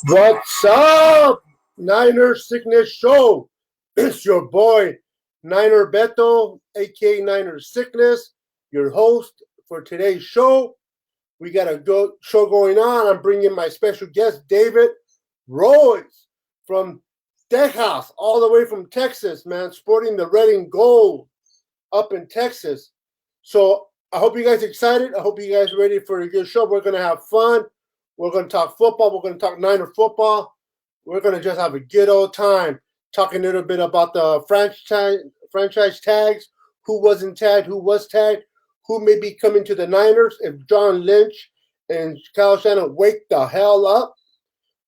What's up, Niner Sickness Show? It's your boy, Niner Beto, aka Niner Sickness, your host for today's show. We got a good show going on. I'm bringing my special guest, David Royce from Texas, all the way from Texas, man, sporting the red and gold up in Texas. So I hope you guys are excited. I hope you guys are ready for a good show. We're going to have fun. We're going to talk football. We're going to talk Niner football. We're going to just have a good old time talking a little bit about the franchise tags, who wasn't tagged, who was tagged, who may be coming to the Niners if John Lynch and Kyle Shanahan wake the hell up.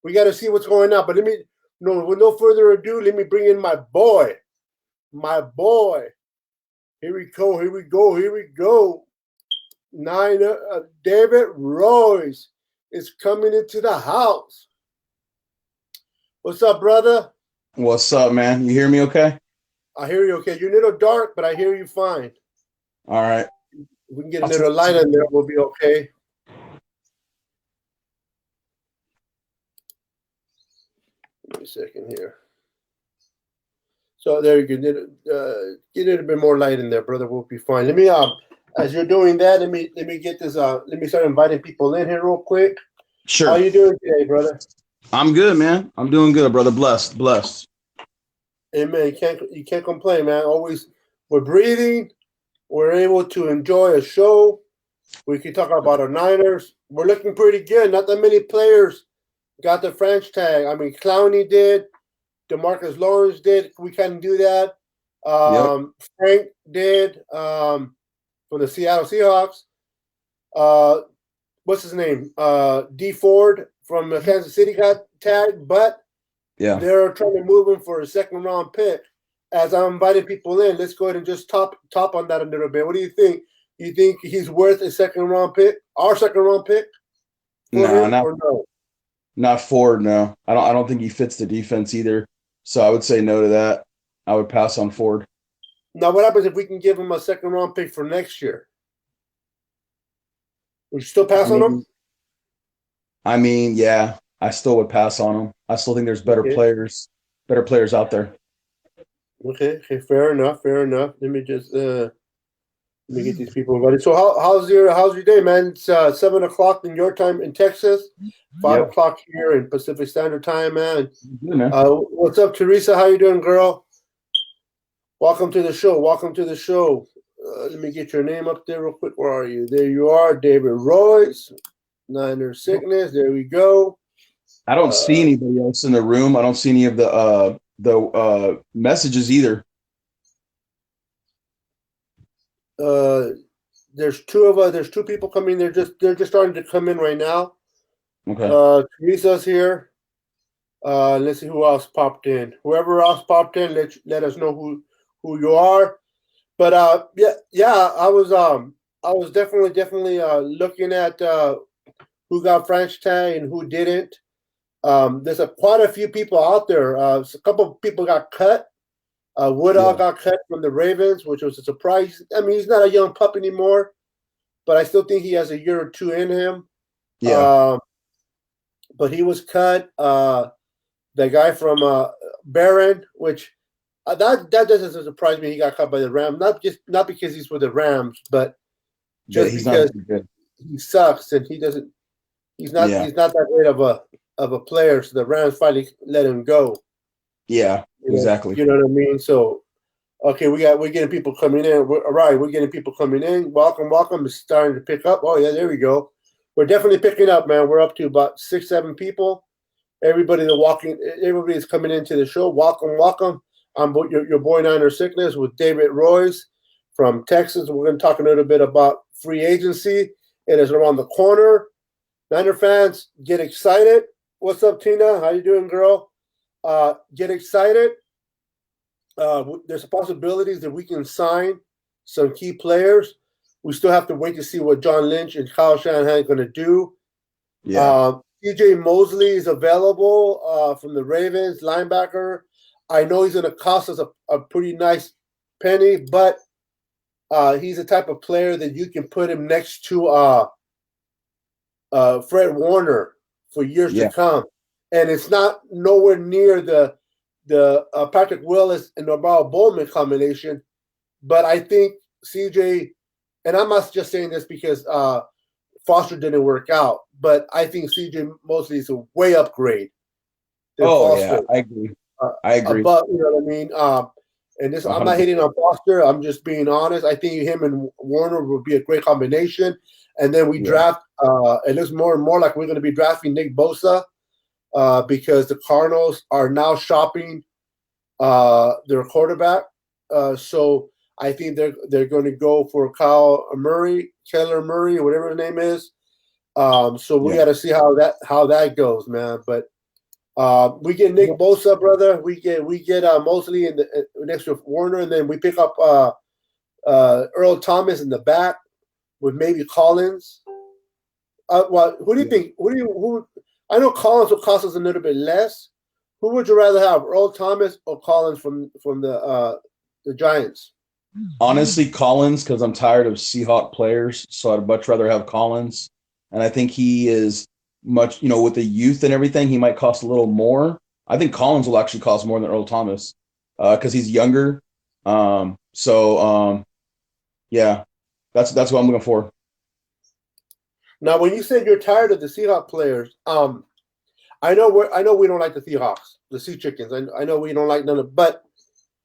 We got to see what's going on. But with no further ado, let me bring in my boy. Here we go. Niner, David Royce is coming into the house. What's up, brother? What's up, man? You hear me okay? I hear you okay. You're a little dark, but I hear you fine. All right. If we can get a little light in there, we'll be okay. Give me a second here. So there you go. Get a little bit more light in there, brother. We'll be fine. Let me as you're doing that, let me get this let me start inviting people in here real quick. Sure. How you doing today, brother? I'm good, man. I'm doing good, brother. Blessed. Hey man, you can't complain, man. Always we're breathing, we're able to enjoy a show. We can talk about our Niners. We're looking pretty good. Not that many players got the French tag. I mean, Clowney did, DeMarcus Lawrence did. We can't do that. Frank did from the Seattle Seahawks. What's his name? D Ford from Kansas City got tagged, but they're trying to move him for a second round pick. As I'm inviting people in, let's go ahead and just top on that a little bit. What do you think? You think he's worth a second round pick? Our second round pick? Not Ford. No, I don't think he fits the defense either. So I would say no to that. I would pass on Ford. Now, what happens if we can give him a second round pick for next year? Would you still pass on him? I mean, yeah, I still would pass on him. I still think there's better players out there. Okay, fair enough. Let me just let me get these people invited. So how's your day, man? It's 7:00 in your time in Texas, 5:00 here in Pacific Standard Time, man. Good, man. What's up, Teresa? How you doing, girl? Welcome to the show. Let me get your name up there real quick. Where are you? There you are, David Royce, Niner Sickness. There we go. I don't see anybody else in the room. I don't see any of the messages either. There's two people coming. They're just starting to come in right now. Okay. Teresa's here. Let's see who else popped in. Whoever else popped in, let us know who you are. But I was definitely looking at who got French tag and who didn't. There's quite a few people out there. A couple of people got cut. Woodall got cut from the Ravens, which was a surprise. I mean, he's not a young pup anymore, but I still think he has a year or two in him. Yeah. But he was cut. The guy from Barron, which that doesn't surprise me. He got cut by the Rams, not because he's with the Rams, but just because he sucks and he's not that great of a player. So the Rams finally let him go. Yeah, exactly. You know what I mean? So, okay, we're getting people coming in. We're getting people coming in. Welcome. It's starting to pick up. Oh yeah, there we go. We're definitely picking up, man. We're up to about 6-7 people. Everybody's coming into the show. Welcome. I'm your boy Niner Sickness with David Royce from Texas. We're going to talk a little bit about free agency. It is around the corner. Niner fans, get excited. What's up, Tina? How you doing, girl? Get excited. There's possibilities that we can sign some key players. We still have to wait to see what John Lynch and Kyle Shanahan are going to do. Yeah. CJ Mosley is available from the Ravens, linebacker. I know he's going to cost us a pretty nice penny, but he's the type of player that you can put him next to Fred Warner for years to come. And it's not nowhere near the Patrick Willis and Norval Bowman combination. But I think CJ, and I'm not just saying this because Foster didn't work out, but I think CJ Mosley is a way upgrade. Yeah, I agree. I agree. But you know what I mean? And this, 100%. I'm not hating on Foster. I'm just being honest. I think him and Warner would be a great combination. And then we draft. It looks more and more like we're going to be drafting Nick Bosa because the Cardinals are now shopping their quarterback. So I think they're going to go for Kyler Murray, or whatever his name is. So we got to see how that goes, man. But we get Nick Bosa, brother. We get Mosley in the next to Warner, and then we pick up Earl Thomas in the back with maybe Collins. Who do you think? Who? I know Collins will cost us a little bit less. Who would you rather have, Earl Thomas or Collins from the Giants? Honestly, Collins, because I'm tired of Seahawk players, so I'd much rather have Collins. And I think he is much, with the youth and everything, he might cost a little more. I think Collins will actually cost more than Earl Thomas because he's younger. Yeah, that's what I'm looking for. Now, when you said you're tired of the Seahawk players, I know we don't like the Seahawks, the Sea Chickens. I know we don't like none of, but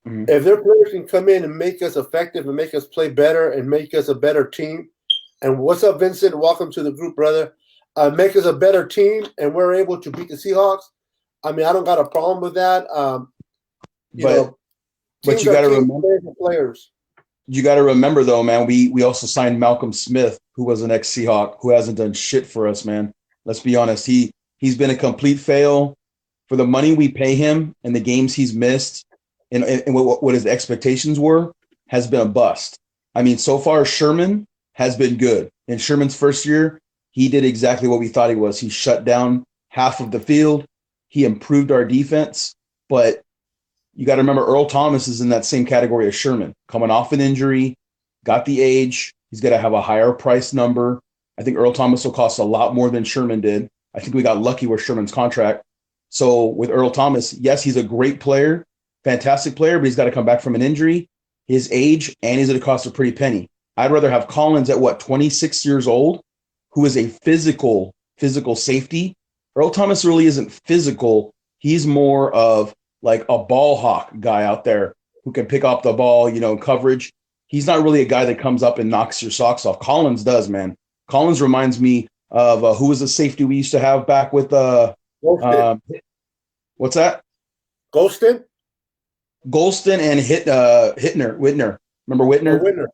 if their players can come in and make us effective and make us play better and make us a better team, and what's up, Vincent? Welcome to the group, brother. Make us a better team, and we're able to beat the Seahawks. I mean, I don't got a problem with that. But you got to remember players. You got to remember, though, man. We also signed Malcolm Smith, who was an ex-Seahawk, who hasn't done shit for us, man. Let's be honest. He's been a complete fail for the money we pay him and the games he's missed, and what his expectations were has been a bust. I mean, so far Sherman has been good. In Sherman's first year, he did exactly what we thought he was. He shut down half of the field. He improved our defense. But you got to remember, Earl Thomas is in that same category as Sherman. Coming off an injury, got the age. He's going to have a higher price number. I think Earl Thomas will cost a lot more than Sherman did. I think we got lucky with Sherman's contract. So with Earl Thomas, yes, he's a great player, fantastic player, but he's got to come back from an injury, his age, and he's going to cost a pretty penny. I'd rather have Collins at 26 years old, who is a physical safety. Earl Thomas really isn't physical. He's more of like a ball hawk guy out there who can pick up the ball, in coverage. He's not really a guy that comes up and knocks your socks off. Collins does, man. Collins reminds me of who was the safety we used to have back with what's that? Golston and Whitner. Remember Whitner? Whitner.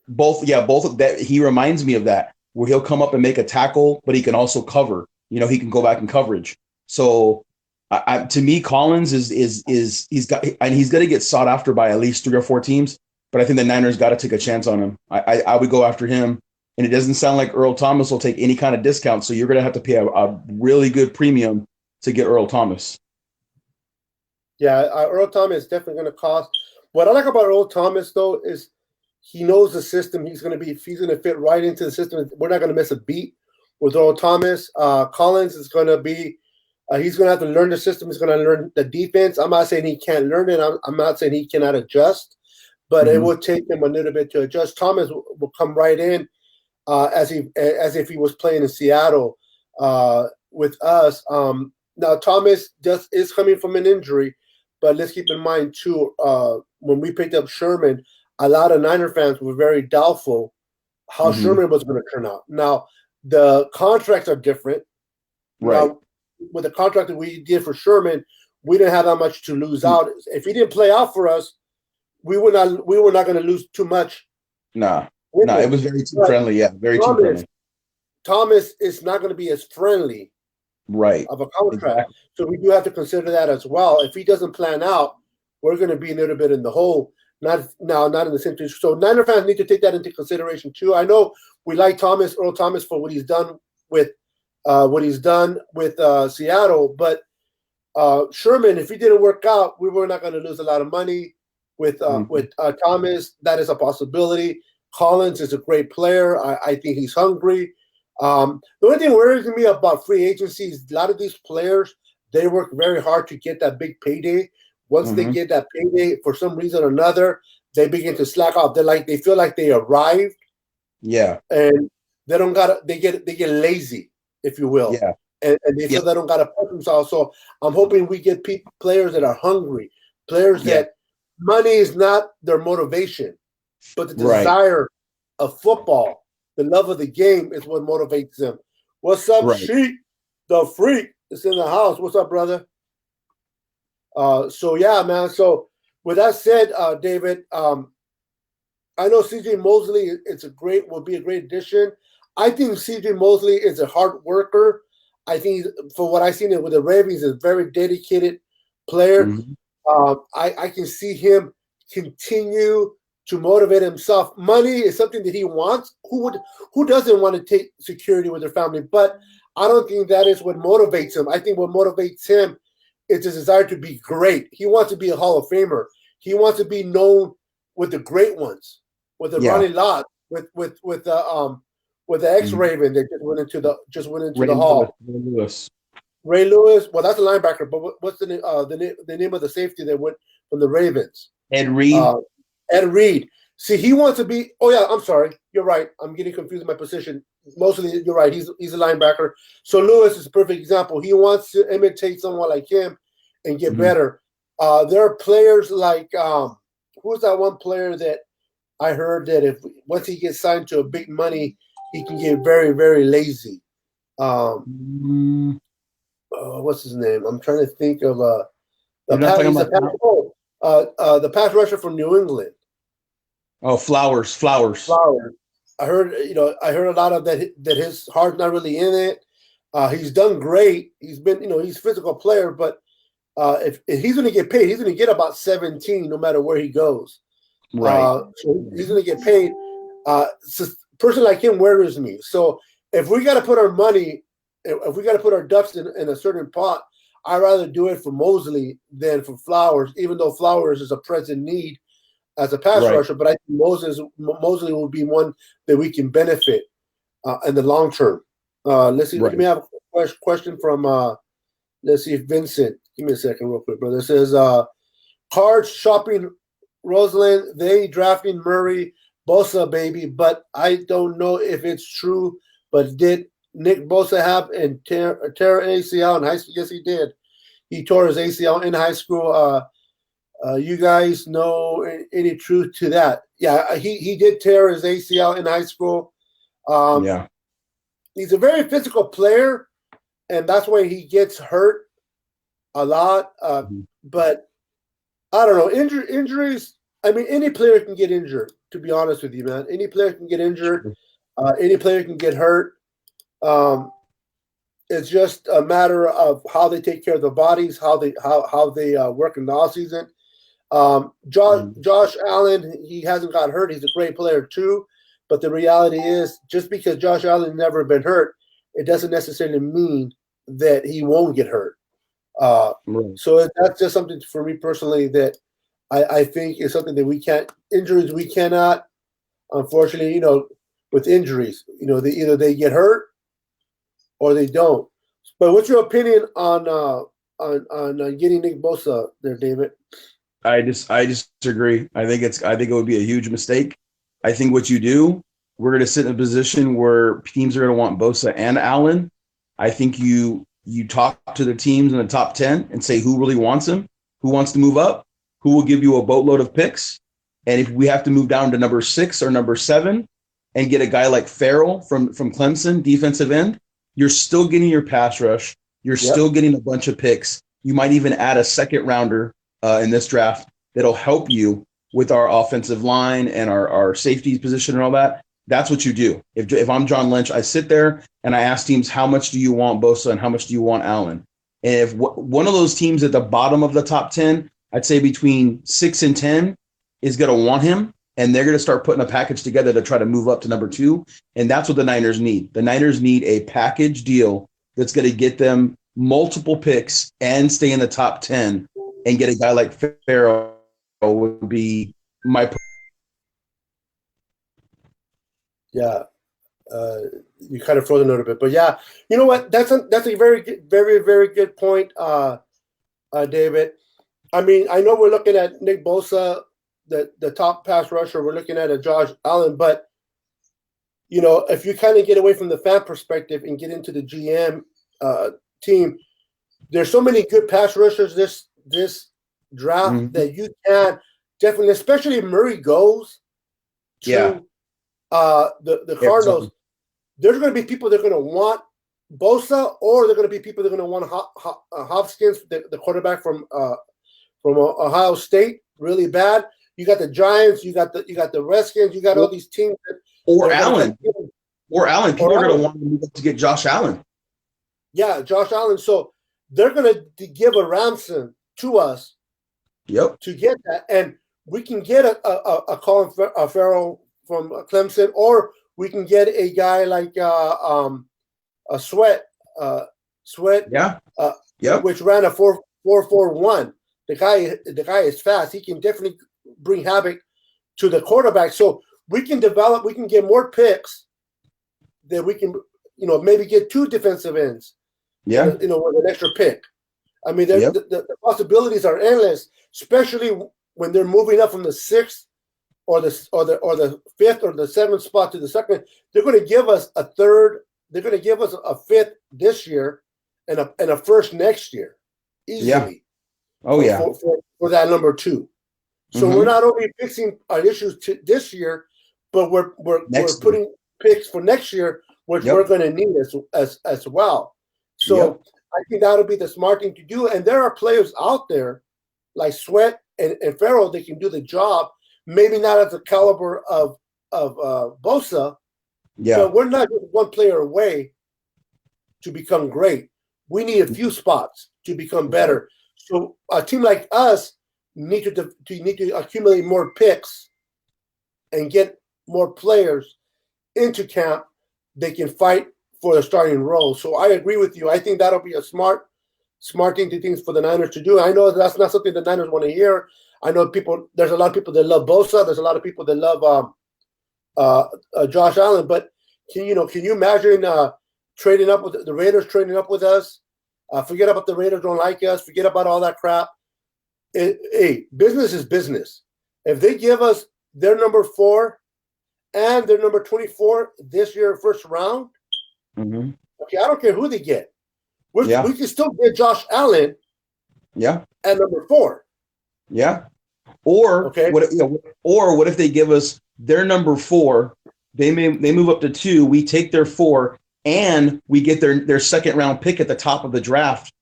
Both of that. He reminds me of that, where he'll come up and make a tackle, but he can also cover. He can go back in coverage. So, to me, Collins is he's going to get sought after by at least 3 or 4 teams. But I think the Niners got to take a chance on him. I would go after him, and it doesn't sound like Earl Thomas will take any kind of discount. So you're going to have to pay a really good premium to get Earl Thomas. Yeah, Earl Thomas is definitely going to cost. What I like about Earl Thomas, though, is he knows the system. He's going to fit right into the system. We're not going to miss a beat with Earl Thomas. Collins is going to be he's going to have to learn the system. He's going to learn the defense. I'm not saying he can't learn it. I'm not saying he cannot adjust, but it will take him a little bit to adjust. Thomas will come right in as if he was playing in Seattle with us. Now, Thomas is coming from an injury, but let's keep in mind, too, when we picked up Sherman, a lot of Niner fans were very doubtful how Sherman was going to turn out. Now, the contracts are different. Right. Now, with the contract that we did for Sherman, we didn't have that much to lose out. If he didn't play out for us, we were not going to lose too much Nah, with nah, it him. was very team But friendly. Yeah, very team Thomas, friendly. Thomas is not going to be as friendly Right. of a contract. Exactly. So we do have to consider that as well. If he doesn't plan out, we're going to be a little bit in the hole. Not in the same position. So Niner fans need to take that into consideration too. I know we like Earl Thomas, for what he's done with Seattle, but Sherman, if he didn't work out, we were not going to lose a lot of money with Thomas. That is a possibility. Collins is a great player. I think he's hungry. The only thing worries me about free agency is a lot of these players, they work very hard to get that big payday. Once they get that payday, for some reason or another, they begin to slack off. They feel like they arrived. Yeah. And they get lazy, if you will. Yeah. And they feel they don't gotta push themselves. So I'm hoping we get players that are hungry, players that money is not their motivation, but the desire of football, the love of the game is what motivates them. What's up, Sheik? The freak is in the house. What's up, brother? So yeah, man. So with that said, David, I know CJ Mosley will be a great addition. I think CJ Mosley is a hard worker. I think for what I've seen with the Ravens, is a very dedicated player. I can see him continue to motivate himself. Money is something that he wants. Who doesn't want to take security with their family? But I don't think that is what motivates him. I think what motivates him is his desire to be great. He wants to be a Hall of Famer. He wants to be known with the great ones, with the Ronnie Lott, with the ex-Raven that just went into the Hall. Ray Lewis. Well, that's a linebacker. But what's the name of the safety that went from the Ravens? Ed Reed. Ed Reed. See, he wants to be. Oh yeah, I'm sorry. You're right. I'm getting confused in my position. Mostly, you're right. He's a linebacker. So Lewis is a perfect example. He wants to imitate someone like him and get better. There are players like who's that one player that I heard that once he gets signed to a big money, he can get very, very lazy. What's his name? I'm trying to think of the pass rusher from New England. Oh, Flowers. I heard a lot of that his heart's not really in it. He's done great. He's been, he's a physical player, but if he's going to get paid, he's going to get about 17 no matter where he goes. Right. So he's going to get paid. So a person like him worries me. So if we got to put our money, if we got to put our ducks in a certain pot, I'd rather do it for Mosley than for Flowers, even though Flowers is a present need as a pass rusher. But I think Mosley will be one that we can benefit in the long term. Let's see. Let me have a question from, let's see, Vincent. Give me a second real quick, brother. It says, Cards shopping Roseland, they drafting Murray, Bosa, baby. But I don't know if it's true. But did Nick Bosa have and tear ACL in high school? Yes, he did. He tore his ACL in high school. You guys know any truth to that? Yeah, he did tear his ACL in high school. He's a very physical player, and that's why he gets hurt a lot. But I don't know, injuries. I mean, any player can get injured. To be honest with you, man, any player can get injured. Any player can get hurt. It's just a matter of how they take care of their bodies, how they work in the off season. Josh Allen, he hasn't got hurt. He's a great player too. But the reality is, just because Josh Allen never been hurt, it doesn't necessarily mean that he won't get hurt. So that's just something for me personally that I think is something that we cannot, unfortunately, with injuries, either they get hurt or they don't. But what's your opinion on getting Nick Bosa there, David? I disagree. I think it would be a huge mistake. I think what you do, we're going to sit in a position where teams are going to want Bosa and Allen. I think you talk to the teams in the top 10 and say who really wants him, who wants to move up, who will give you a boatload of picks. And if we have to move down to number 6 or number 7 and get a guy like Farrell from Clemson, defensive end, you're still getting your pass rush. You're still getting a bunch of picks. You might even add a second rounder in this draft that'll help you with our offensive line and our safety position and all that, that's what you do. If I'm John Lynch, I sit there and I ask teams, how much do you want Bosa and how much do you want Allen? And if one of those teams at the bottom of the top 10, I'd say between 6 and 10 is going to want him, and they're going to start putting a package together to try to move up to number 2. And that's what the Niners need. The Niners need a package deal that's going to get them multiple picks and stay in the top 10 and get a guy like Farrell would be my. Yeah. You kind of froze a little bit, but yeah, you know what? That's a very, very, very good point, David. I mean, I know we're looking at Nick Bosa, the top pass rusher. We're looking at a Josh Allen, but you know, if you kind of get away from the fan perspective and get into the GM team, there's so many good pass rushers this draft that you can definitely, especially if Murray goes to the Cardinals. There's going to be people that are going to want Bosa, or they're going to be people that are going to want Hopkins, the quarterback from Ohio State, really bad. You got the Giants, you got the Redskins, you got all these teams. Or Allen. People are going to want to move up to get Josh Allen. Yeah, Josh Allen. So they're going to give a ransom to us. Yep. To get that, and we can get a Colin Farrell from Clemson, or we can get a guy like a Sweat. Yeah. Which ran a 4.41. The guy is fast. He can definitely bring havoc to the quarterback. So we can get more picks that we can, maybe get 2 defensive ends. Yeah. With an extra pick. I mean, the possibilities are endless, especially when they're moving up from the 6th or the 5th or the 7th spot to the 2nd. They're going to give us a 3rd. They're going to give us a 5th this year and a 1st next year, easily. Yeah. Oh yeah. For that number 2. So we're not only fixing our issues this year, but we're putting picks for next year, which we're going to need as well. So I think that'll be the smart thing to do. And there are players out there like Sweat and Farrell that can do the job. Maybe not at the caliber of Bosa. Yeah. But we're not just one player away to become great. We need a few spots to become better. So a team like us need to accumulate more picks and get more players into camp. They can fight for the starting role. So I agree with you. I think that'll be a smart thing for the Niners to do. I know that's not something the Niners want to hear. I know there's a lot of people that love Bosa. There's a lot of people that love Josh Allen. But can you imagine trading up with the Raiders, trading up with us? Forget about the Raiders don't like us. Forget about all that crap. Hey, business is business. If they give us their number 4 and their number 24 this year, first round, okay, I don't care who they get. We can still get Josh Allen. Yeah. At number 4. Yeah. Or what if they give us their number 4? They move up to 2. We take their 4, and we get their second round pick at the top of the draft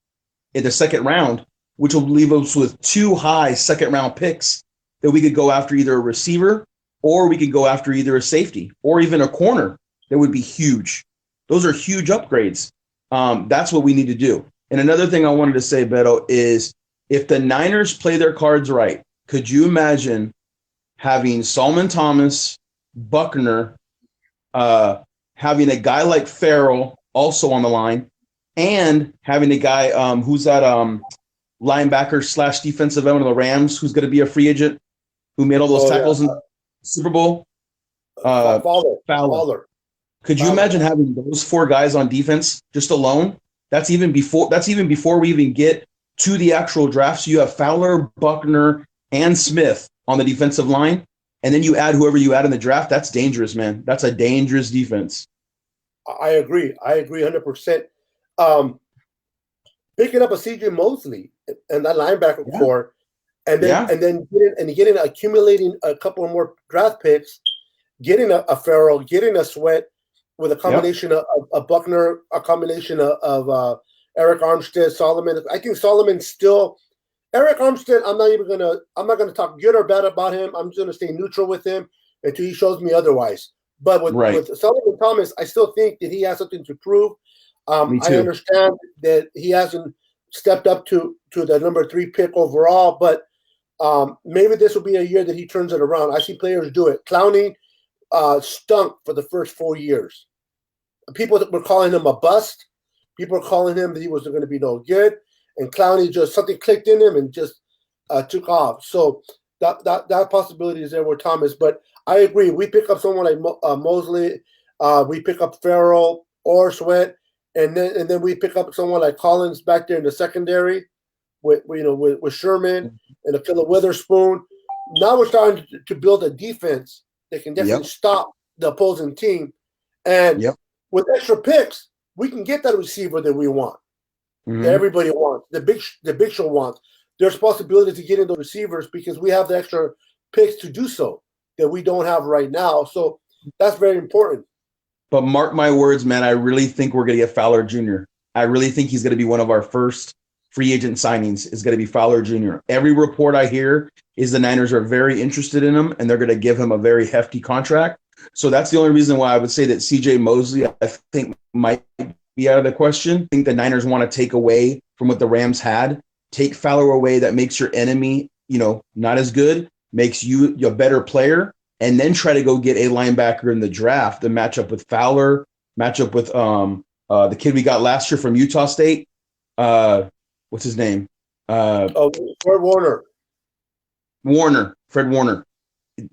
in the second round, which will leave us with 2 high second round picks that we could go after either a receiver, or we could go after either a safety or even a corner. That would be huge. Those are huge upgrades. That's what we need to do. And another thing I wanted to say, Beto, is if the Niners play their cards right, could you imagine having Solomon Thomas, Buckner, having a guy like Farrell also on the line, and having a guy who's that linebacker / defensive end of the Rams, who's going to be a free agent, who made all those tackles in the Super Bowl? Fowler. Could you imagine having those 4 guys on defense just alone? That's even before we even get to the actual draft. So you have Fowler, Buckner, and Smith on the defensive line, and then you add whoever you add in the draft. That's dangerous, man. That's a dangerous defense. I agree 100%. Picking up a CJ Mosley and that linebacker core, and then getting accumulating a couple more draft picks, getting a Farrell, getting a Sweat with a combination of Buckner, a combination of Eric Armstead, Solomon. I think Solomon still Eric Armstead, I'm not gonna talk good or bad about him. I'm just gonna stay neutral with him until he shows me otherwise. But with Solomon Thomas, I still think that he has something to prove. Me too. I understand that he hasn't stepped up to the number 3 pick overall, but maybe this will be a year that he turns it around. I see players do it. Clowney stunk for the first 4 years. People were calling him a bust. People were calling him that he wasn't going to be no good. And Clowney just something clicked in him and just took off. So that possibility is there with Thomas. But I agree. We pick up someone like Mosley. We pick up Farrell or Sweat, and then we pick up someone like Collins back there in the secondary with Sherman and Akilla Witherspoon. Now we're starting to build a defense that can definitely stop the opposing team. And with extra picks, we can get that receiver that we want. That everybody wants. The Big Show wants. There's possibility to get into receivers because we have the extra picks to do so that we don't have right now. So that's very important. But mark my words, man, I really think we're going to get Fowler Jr. I really think he's going to be one of our first free agent signings is going to be Fowler Jr. Every report I hear is the Niners are very interested in him and they're going to give him a very hefty contract. So that's the only reason why I would say that CJ Mosley, I think, might be out of the question. I think the Niners want to take away from what the Rams had. Take Fowler away. That makes your enemy, not as good, makes you a better player, and then try to go get a linebacker in the draft to match up with Fowler, match up with the kid we got last year from Utah State. What's his name? Fred Warner. Fred Warner.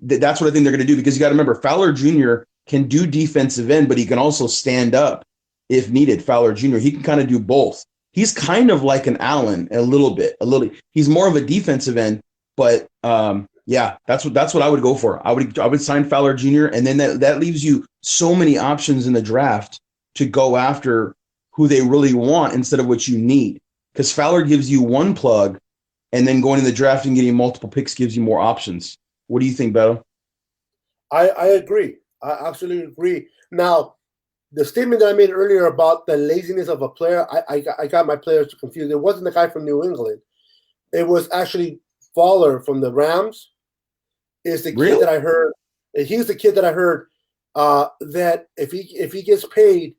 That's what I think they're going to do because you got to remember Fowler Jr. can do defensive end, but he can also stand up if needed. Fowler Jr. He can kind of do both. He's kind of like an Allen a little bit. He's more of a defensive end, but that's what I would go for. I would sign Fowler Jr. and then that leaves you so many options in the draft to go after who they really want instead of what you need. Because Fowler gives you one plug, and then going in the draft and getting multiple picks gives you more options. What do you think, Beto? I agree. I absolutely agree. Now, the statement that I made earlier about the laziness of a player, I got my players confused. It wasn't the guy from New England. It was actually Fowler from the Rams. Is the kid that I heard. He's the kid that I heard that if he gets paid,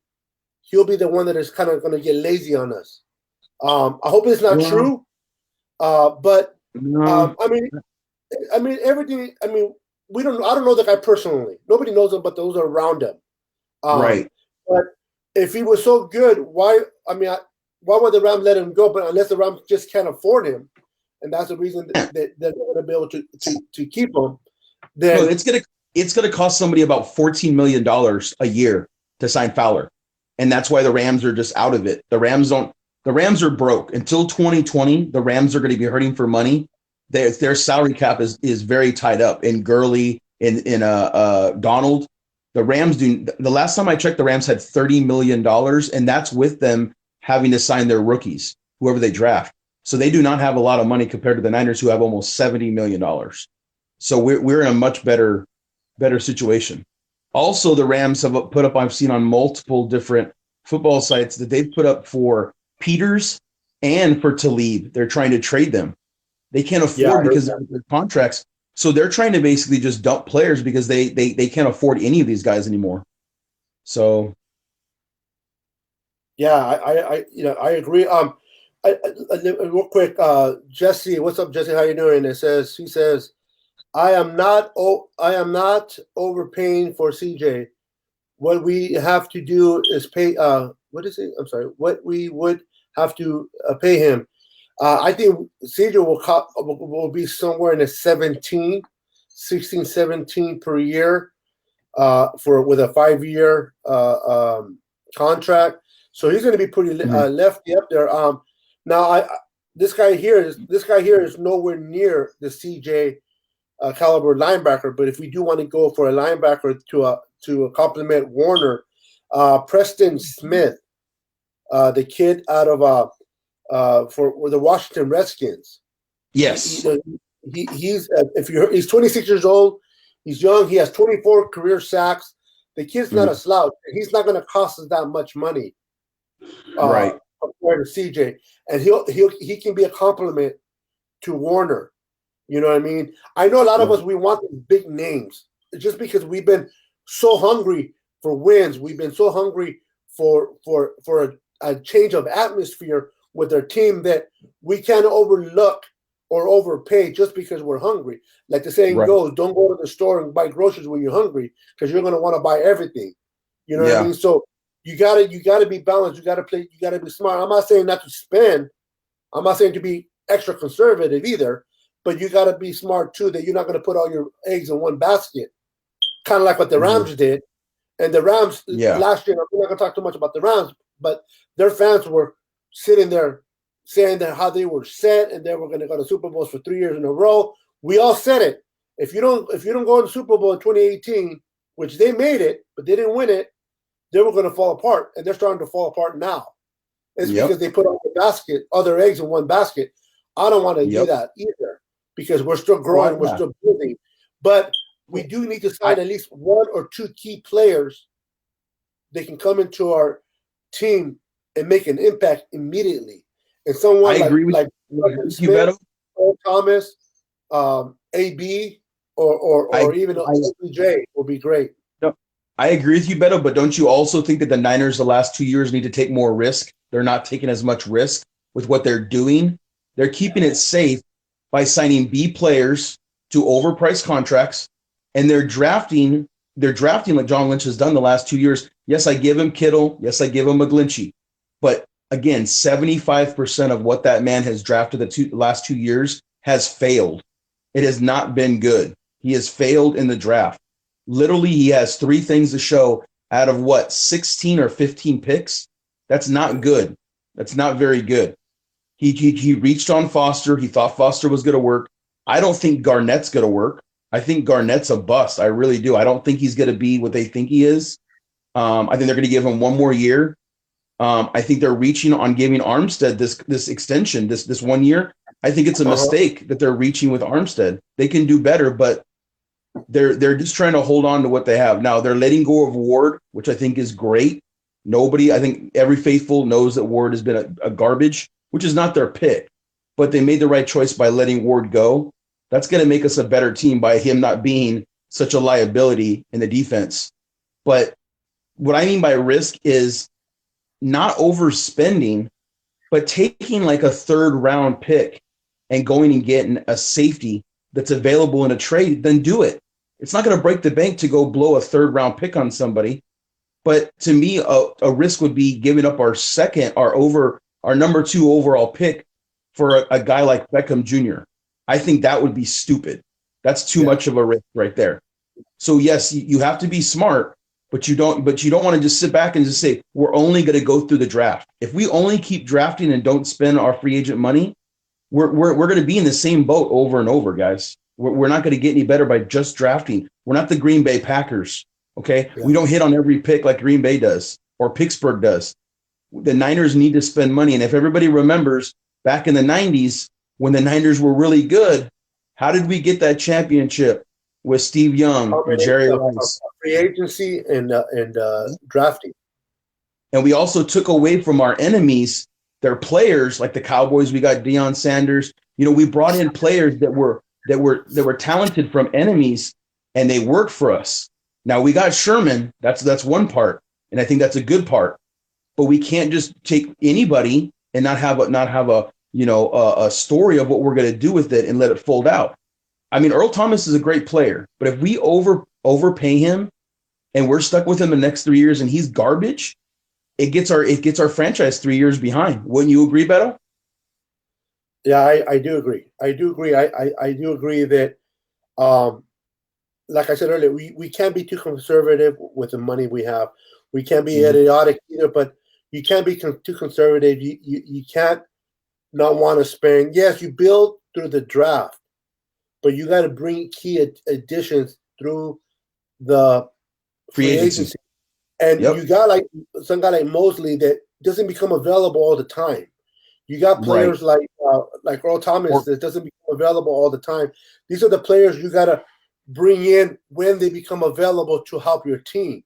he'll be the one that is kind of going to get lazy on us. I hope it's not true. But I mean everything. I mean, I don't know the guy personally. Nobody knows him, but those are around him. Right. But if he was so good, why would the Rams let him go? But unless the Rams just can't afford him, and that's the reason that they're going to be able to keep him. Then it's gonna cost somebody about $14 million a year to sign Fowler, and that's why the Rams are just out of it. The Rams are broke until 2020. The Rams are going to be hurting for money. Their salary cap is very tied up in Gurley, in Donald. The Rams do. The last time I checked, the Rams had $30 million, and that's with them having to sign their rookies, whoever they draft. So they do not have a lot of money compared to the Niners, who have almost $70 million. So we're in a much better situation. Also, the Rams have put up, I've seen on multiple different football sites that they've put up for Peters and for Talib. They're trying to trade them. They can't afford because of their contracts. So they're trying to basically just dump players because they can't afford any of these guys anymore. So, yeah, I agree. Real quick, Jesse, what's up, Jesse? How you doing? He says, I am not overpaying for CJ. What we have to do is pay. What is it? I'm sorry. What we would have to pay him. I think CJ will be somewhere in the 16, 17 per year with a 5-year contract. So he's going to be pretty lefty up there. Now, this guy here is nowhere near the CJ caliber linebacker. But if we do want to go for a linebacker to complement Warner, Preston Smith, the kid out of for the Washington Redskins. Yes, he's 26 years old. He's young. He has 24 career sacks. The kid's not a slouch. He's not going to cost us that much money, right? Compared to CJ, and he can be a complement to Warner. You know what I mean? I know a lot of us, we want the big names just because we've been so hungry for wins. We've been so hungry for a change of atmosphere with their team that we can't overlook or overpay just because we're hungry. Like the saying goes, don't go to the store and buy groceries when you're hungry because you're going to want to buy everything. You know what I mean? So you gotta be balanced. You gotta play. You gotta be smart. I'm not saying not to spend. I'm not saying to be extra conservative either. But you gotta be smart too. That you're not gonna put all your eggs in one basket. Kind of like what the Rams did. And the Rams last year. I'm not gonna talk too much about the Rams, but their fans were sitting there saying that how they were set and they were gonna go to Super Bowls for 3 years in a row. We all said it. If you don't go to the Super Bowl in 2018, which they made it, but they didn't win it, they were going to fall apart, and they're starting to fall apart now. It's because they put all their eggs in one basket. I don't want to do that either because we're still growing, we're still building. But we do need to sign at least one or two key players that can come into our team and make an impact immediately. And someone like Smith, Earl Thomas, AB, or even OBJ will be great. I agree with you, Beto, but don't you also think that the Niners the last 2 years need to take more risk? They're not taking as much risk with what they're doing. They're keeping it safe by signing B players to overpriced contracts, and they're drafting like John Lynch has done the last 2 years. Yes, I give him Kittle. Yes, I give him McGlinchey. But again, 75% of what that man has drafted the last 2 years has failed. It has not been good. He has failed in the draft. Literally, he has 3 things to show out of 16 or 15 picks. That's not good. That's not very good. He reached on Foster. He thought Foster was going to work. I don't think Garnett's going to work. I think Garnett's a bust. I really do. I don't think he's going to be what they think he is. I think they're going to give him one more year. I think they're reaching on giving Armstead this extension, this 1 year. I think it's a mistake that they're reaching with Armstead. They can do better, but they're just trying to hold on to what they have. Now they're letting go of Ward, which I think is great. I think every faithful knows that Ward has been a garbage, which is not their pick, but they made the right choice by letting Ward go. That's going to make us a better team by him not being such a liability in the defense. But what I mean by risk is not overspending, but taking like a 3rd round pick and going and getting a safety that's available in a trade, then do it. It's not going to break the bank to go blow a 3rd round pick on somebody. But to me, a risk would be giving up our number 2 overall pick for a guy like Beckham Jr. I think that would be stupid. That's too much of a risk right there. So yes, you have to be smart, but you don't want to just sit back and just say, we're only going to go through the draft. If we only keep drafting and don't spend our free agent money, we're going to be in the same boat over and over, guys. We're not going to get any better by just drafting. We're not the Green Bay Packers, okay? Yeah. We don't hit on every pick like Green Bay does or Pittsburgh does. The Niners need to spend money. And if everybody remembers back in the 90s when the Niners were really good, how did we get that championship with Steve Young and Jerry Rice? Free agency and drafting. And we also took away from our enemies their players, like the Cowboys. We got Deion Sanders. We brought in players that were talented from enemies, and they worked for us. Now we got Sherman. That's one part, and I think that's a good part. But we can't just take anybody and not have a story of what we're going to do with it and let it fold out. I mean, Earl Thomas is a great player, but if we overpay him and we're stuck with him the next 3 years and he's garbage, it gets our franchise 3 years behind. Wouldn't you agree, Beto? Yeah, I do agree. I do agree that, like I said earlier, we can't be too conservative with the money we have. We can't be idiotic either, but you can't be too conservative. You can't not want to spend. Yes, you build through the draft, but you got to bring key additions through the free agency. And you got like some guy like Mosley that doesn't become available all the time. You got players like Earl Thomas that doesn't become available all the time. These are the players you got to bring in when they become available to help your team.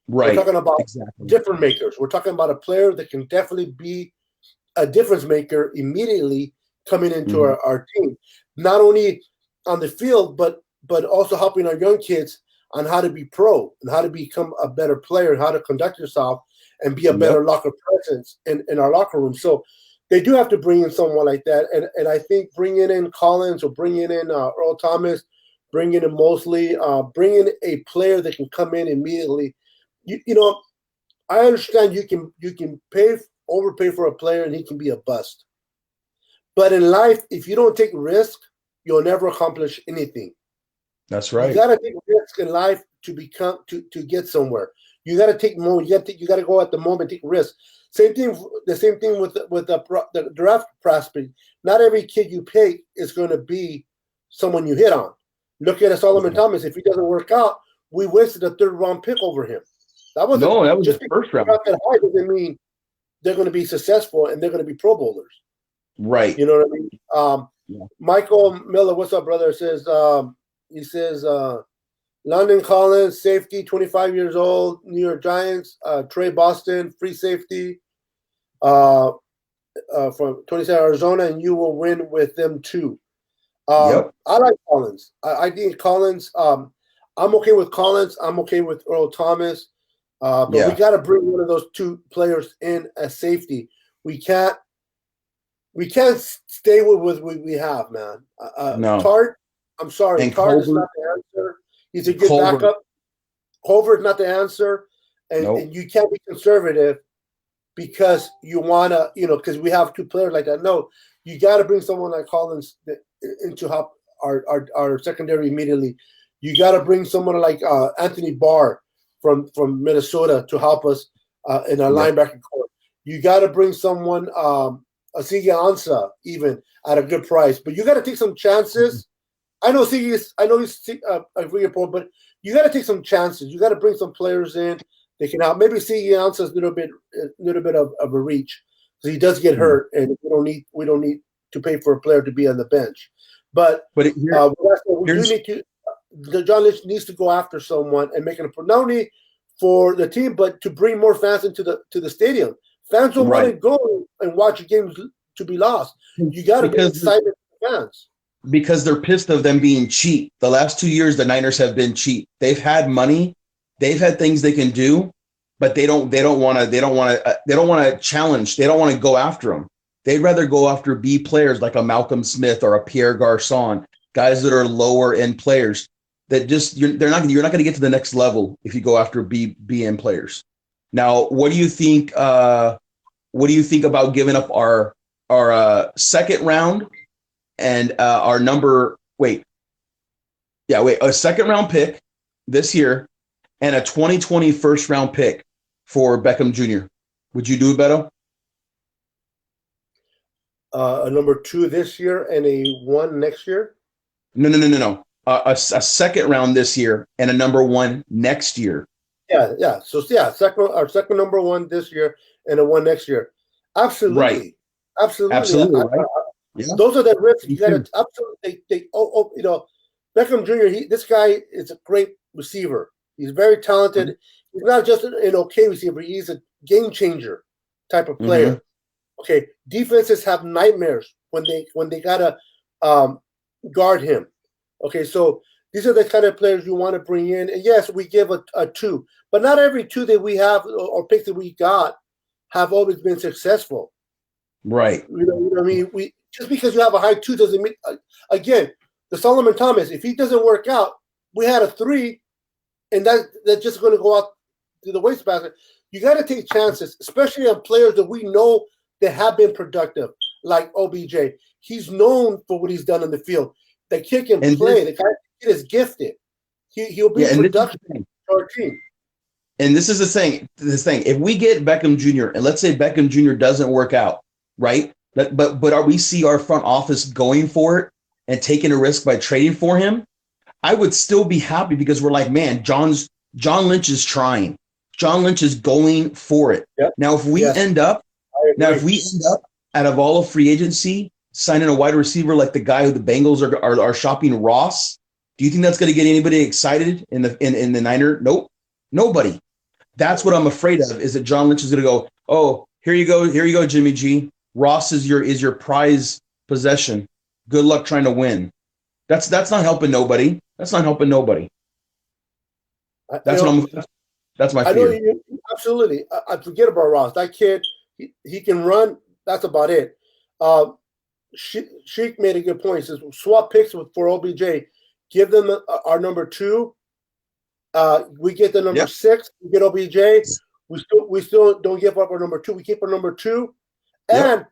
Right. We're talking about difference makers. We're talking about a player that can definitely be a difference maker immediately coming into our team, not only on the field, but also helping our young kids on how to be pro and how to become a better player, how to conduct yourself and be a better locker presence in our locker room. So they do have to bring in someone like that. And I think bringing in Collins or bringing in Earl Thomas, bringing in Mosley, bringing a player that can come in immediately. You know, I understand you can overpay for a player and he can be a bust. But in life, if you don't take risk, you'll never accomplish anything. That's right. You got to take risk in life to get somewhere. You got to take more. You got to go at the moment, take risk. The same thing with the draft prospect. Not every kid you pick is going to be someone you hit on. Look at Solomon Thomas. If he doesn't work out, we wasted a 3rd round pick over him. That was just the first round. That high doesn't mean they're going to be successful and they're going to be Pro Bowlers. Right. You know what I mean? Michael Miller, what's up, brother? He says, London Collins, safety, 25 years old, New York Giants. Trey Boston, free safety from 27 Arizona, and you will win with them too. I like Collins. I think Collins, I'm okay with Collins. I'm okay with Earl Thomas. But we got to bring one of those 2 players in as safety. We can't stay with what we have, man. No. Tart, I'm sorry. And Tart is not the answer. He's a good backup. Culver's not the answer. And you can't be conservative because you want to, because we have 2 players like that. No, you got to bring someone like Collins in to help our secondary immediately. You got to bring someone like Anthony Barr from Minnesota to help us in our linebacker core. You got to bring someone, Asigi Ansah, even at a good price. But you got to take some chances. I know he's a free report, but you got to take some chances. You got to bring some players in. They can help. Maybe Asigi Ansah is a little bit of a reach because he does get hurt, and we don't need to pay for a player to be on the bench. But John Lynch needs to go after someone and make it not only for the team, but to bring more fans into the stadium. Fans don't want to go and watch games to be lost. You got to get excited for fans. Because they're pissed of them being cheap. The last 2 years, the Niners have been cheap. They've had money, they've had things they can do, but they don't want to challenge. They don't want to go after them. They'd rather go after B players like a Malcolm Smith or a Pierre Garçon, guys that are lower end players that you're not going to get to the next level if you go after B end players. Now, what do you think? What do you think about giving up our 2nd round and our a 2nd round pick this year and a 2020 1st round pick for Beckham Jr.? Would you do it, Beto? A number 2 this year and a 1 next year? No. A 2nd round this year and a number 1 next year. Yeah. So our second number 1 this year and a 1 next year. Absolutely. Right. Absolutely. Right? Those are the risks. You got to absolutely. Beckham Jr. This guy is a great receiver. He's very talented. Mm-hmm. He's not just an okay receiver. He's a game changer type of player. Mm-hmm. Okay, defenses have nightmares when they gotta guard him. Okay, so these are the kind of players you want to bring in. And yes, we give a 2, but not every 2 that we have or picks that we got have always been successful. Right. You know what I mean? Just because you have a high 2 doesn't mean. Again, the Solomon Thomas, if he doesn't work out, we had a 3, and that's just going to go out to the wastebasket. You got to take chances, especially on players that we know that have been productive, like OBJ. He's known for what he's done in the field. The kid can play. The guy is gifted. He'll be productive for our team. And this is the thing. If we get Beckham Jr. and let's say Beckham Jr. doesn't work out, right? But we see our front office going for it and taking a risk by trading for him, I would still be happy because we're like, man, John Lynch is trying. John Lynch is going for it. Yep. Now, if we end up out of all of free agency signing a wide receiver like the guy who the Bengals are shopping, Ross, do you think that's going to get anybody excited in the Niner? Nope, nobody. That's what I'm afraid of, is that John Lynch is going to go, oh, here you go, Jimmy G. Ross is your prize possession. Good luck trying to win. That's not helping nobody. That's not helping nobody. That's that's my I know fear. absolutely. I forget about Ross. That kid, he can run. That's about it. Sheik made a good point. He says swap picks for OBJ. Give them our number 2. We get the number 6. We get OBJ. We still don't give up our number 2. We keep our number 2, and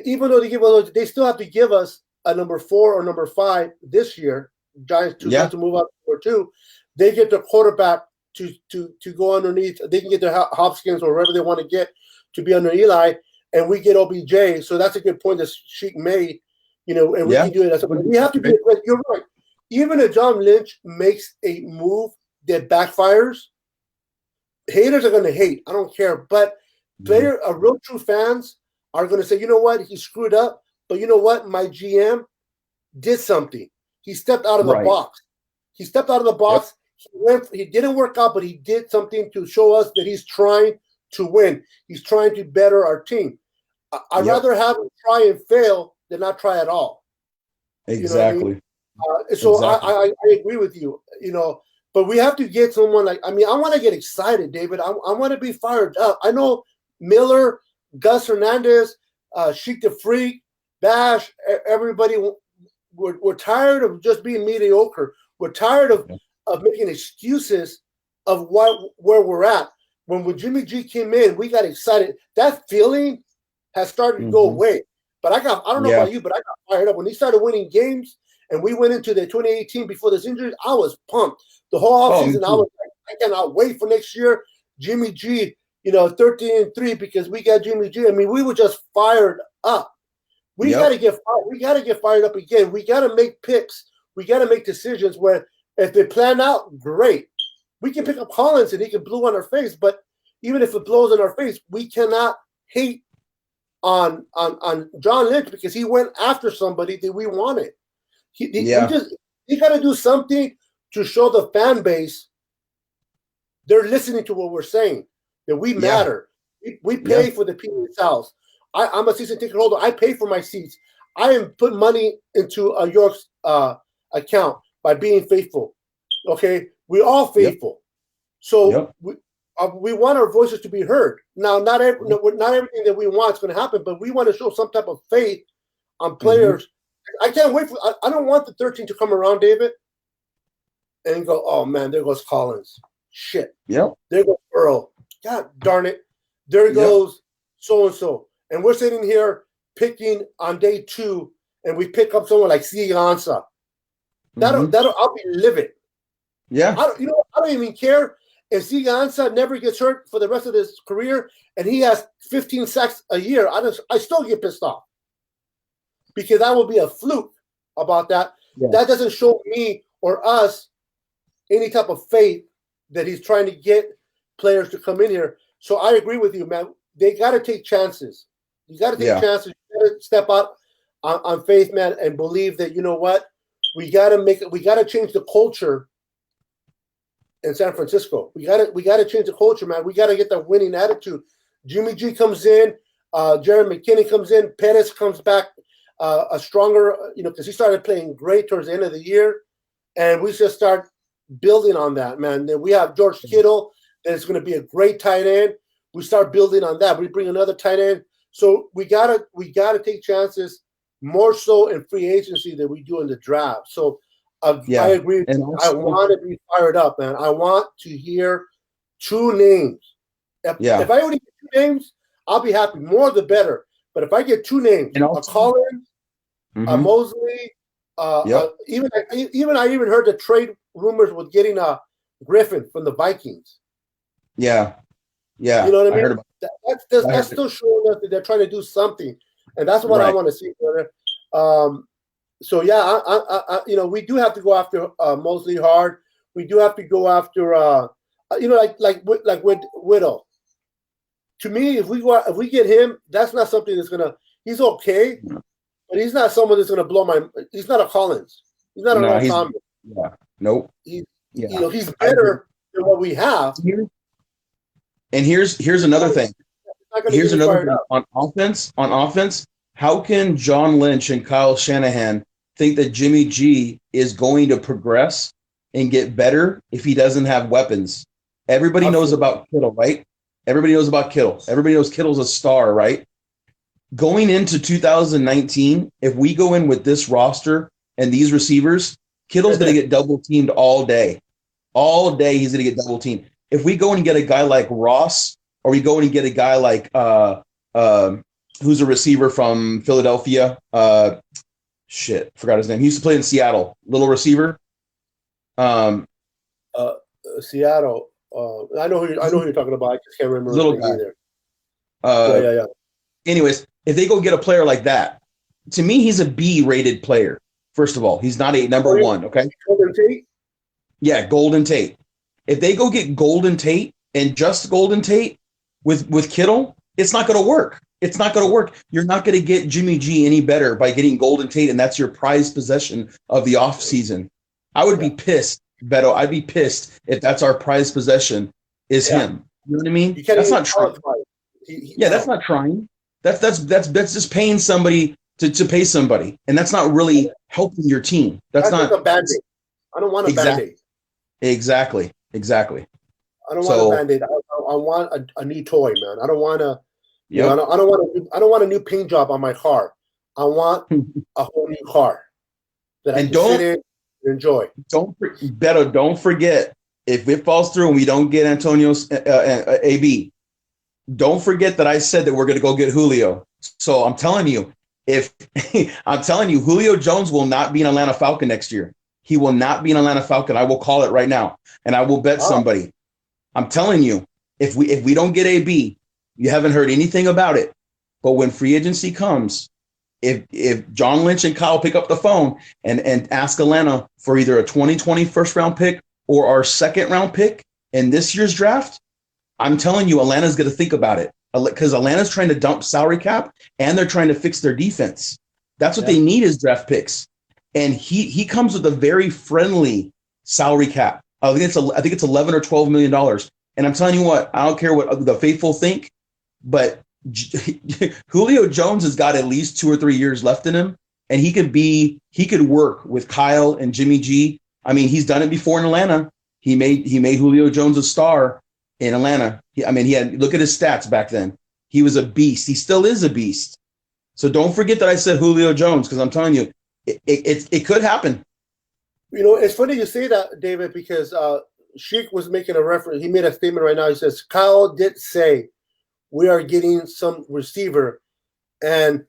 even though they still have to give us a number 4 or number 5 this year. Giants choose to move up to number 2. They get their quarterback to go underneath. They can get their Hopkins or wherever they want to get to be under Eli, and we get OBJ. So that's a good point that Sheik made. And we can do it. We have to be. You're right. Even if John Lynch makes a move that backfires, haters are going to hate. I don't care. But real true fans are going to say, you know what, he screwed up. But you know what, my GM did something. He stepped out of the box. He stepped out of the box. He didn't work out, but he did something to show us that he's trying to win. He's trying to better our team. I'd rather have him try and fail than not try at all. Exactly. So I agree with you. But we have to get someone I want to get excited, David. I want to be fired up. I know Miller, Gus Hernandez, Sheik the Freak, Bash, everybody. We're tired of just being mediocre. We're tired of making excuses of where we're at. When Jimmy G came in, we got excited. That feeling has started to go away. But I don't know about you, but I got fired up when he started winning games. And we went into the 2018 before this injury. I was pumped. The whole offseason, I was like, I cannot wait for next year. Jimmy G, 13-3 because we got Jimmy G. We were just fired up. We got to get fired. We got to get fired up again. We got to make picks. We got to make decisions where if they plan out, great. We can pick up Collins and he can blow on our face. But even if it blows in our face, we cannot hate on John Lynch because he went after somebody that we wanted. He got to do something to show the fan base they're listening to what we're saying, that we matter. We pay for the people's house. I'm a season ticket holder. I pay for my seats. I am putting money into York's account by being faithful. Okay? We're all faithful. So we want our voices to be heard. Now, not everything that we want is going to happen, but we want to show some type of faith on players. I can't wait I don't want the 13 to come around, David, and go, oh, man, there goes Collins. Shit. There goes Earl. God darn it. There goes so-and-so. And we're sitting here picking on day 2, and we pick up someone like Sigansa. I'll be livid. I don't even care if Sigansa never gets hurt for the rest of his career and he has 15 sacks a year. I still get pissed off because that will be a fluke about that. That doesn't show me or us any type of faith that he's trying to get players to come in here. So I agree with you, man. They got to take chances. You got to take chances. You got to step out on faith, man, and believe that, you know what? We got to change the culture in San Francisco. We got to change the culture, man. We got to get that winning attitude. Jimmy G comes in, Jared McKinney comes in, Perez comes back a stronger, because he started playing great towards the end of the year, and we just start building on that, man. Then we have George Kittle, that is going to be a great tight end. We start building on that. We bring another tight end. So we gotta take chances more so in free agency than we do in the draft. So I agree. And also, I want to be fired up, man. I want to hear 2 names. If I only get 2 names, I'll be happy. More the better. But if I get 2 names, a Collins, a Mosley, even I heard the trade rumors with getting a Griffin from the Vikings. Yeah. You know what I mean? That's still showing us that they're trying to do something, and that's what I want to see, brother. We do have to go after Mosley hard. We do have to go after, like with Widow. To me, if we get him, that's not something that's gonna. He's okay, but he's not someone that's gonna blow my. He's not a Collins. He's not a Rob Thomas. Nope. He's better than what we have. And here's another thing. Here's another thing on offense. how can John Lynch and Kyle Shanahan think that Jimmy G is going to progress and get better if he doesn't have weapons? Everybody knows about Kittle, right? Everybody knows about Kittle. Everybody knows Kittle's a star, right? Going into 2019, if we go in with this roster and these receivers, Kittle's going to get double teamed all day. All day he's going to get double teamed. If we go and get a guy like Ross, or we go and get a guy like who's a receiver from Philadelphia, forgot his name. He used to play in Seattle, little receiver. Seattle. I know who you're talking about. I just can't remember Little guy. either. Yeah. Anyways, if they go get a player like that, to me, he's a B-rated player. First of all, he's not a number one. Okay. Golden Tate? Yeah, Golden Tate. If they go get Golden Tate and just Golden Tate with Kittle, it's not going to work. It's not going to work. You're not going to get Jimmy G any better by getting Golden Tate, and that's your prized possession of the offseason. I would be pissed, Beto. I'd be pissed if that's our prized possession is him. You know what I mean? That's not trying. That's not trying. That's just paying somebody to pay somebody, and that's not really helping your team. That's not a Band-Aid. I don't want a Band-Aid. Exactly. I don't want a Band-Aid. I want a new toy, man. I don't want to. I don't want a new paint job on my car. I want a whole new car that I can sit in and enjoy. Don't forget, if it falls through and we don't get Antonio's AB, don't forget that I said that we're going to go get Julio. So I'm telling you, Julio Jones will not be an Atlanta Falcon next year. He will not be an Atlanta Falcon. I will call it right now, and I will bet somebody. I'm telling you, if we don't get AB, you haven't heard anything about it. But when free agency comes, if John Lynch and Kyle pick up the phone and ask Atlanta for either a 2020 first round pick or our second round pick in this year's draft, I'm telling you, Atlanta's going to think about it, because Atlanta's trying to dump salary cap and they're trying to fix their defense. That's what they need is draft picks. And he comes with a very friendly salary cap. I think it's $11 or $12 million. And I'm telling you what, I don't care what the faithful think, but Julio Jones has got at least 2 or 3 years left in him, and he could work with Kyle and Jimmy G. I mean, he's done it before in Atlanta. He made Julio Jones a star in Atlanta. Look at his stats back then. He was a beast. He still is a beast. So don't forget that I said Julio Jones, because I'm telling you, it could happen. You know, it's funny you say that, David, because Sheik was making a reference. He made a statement right now. He says, Kyle did say we are getting some receiver and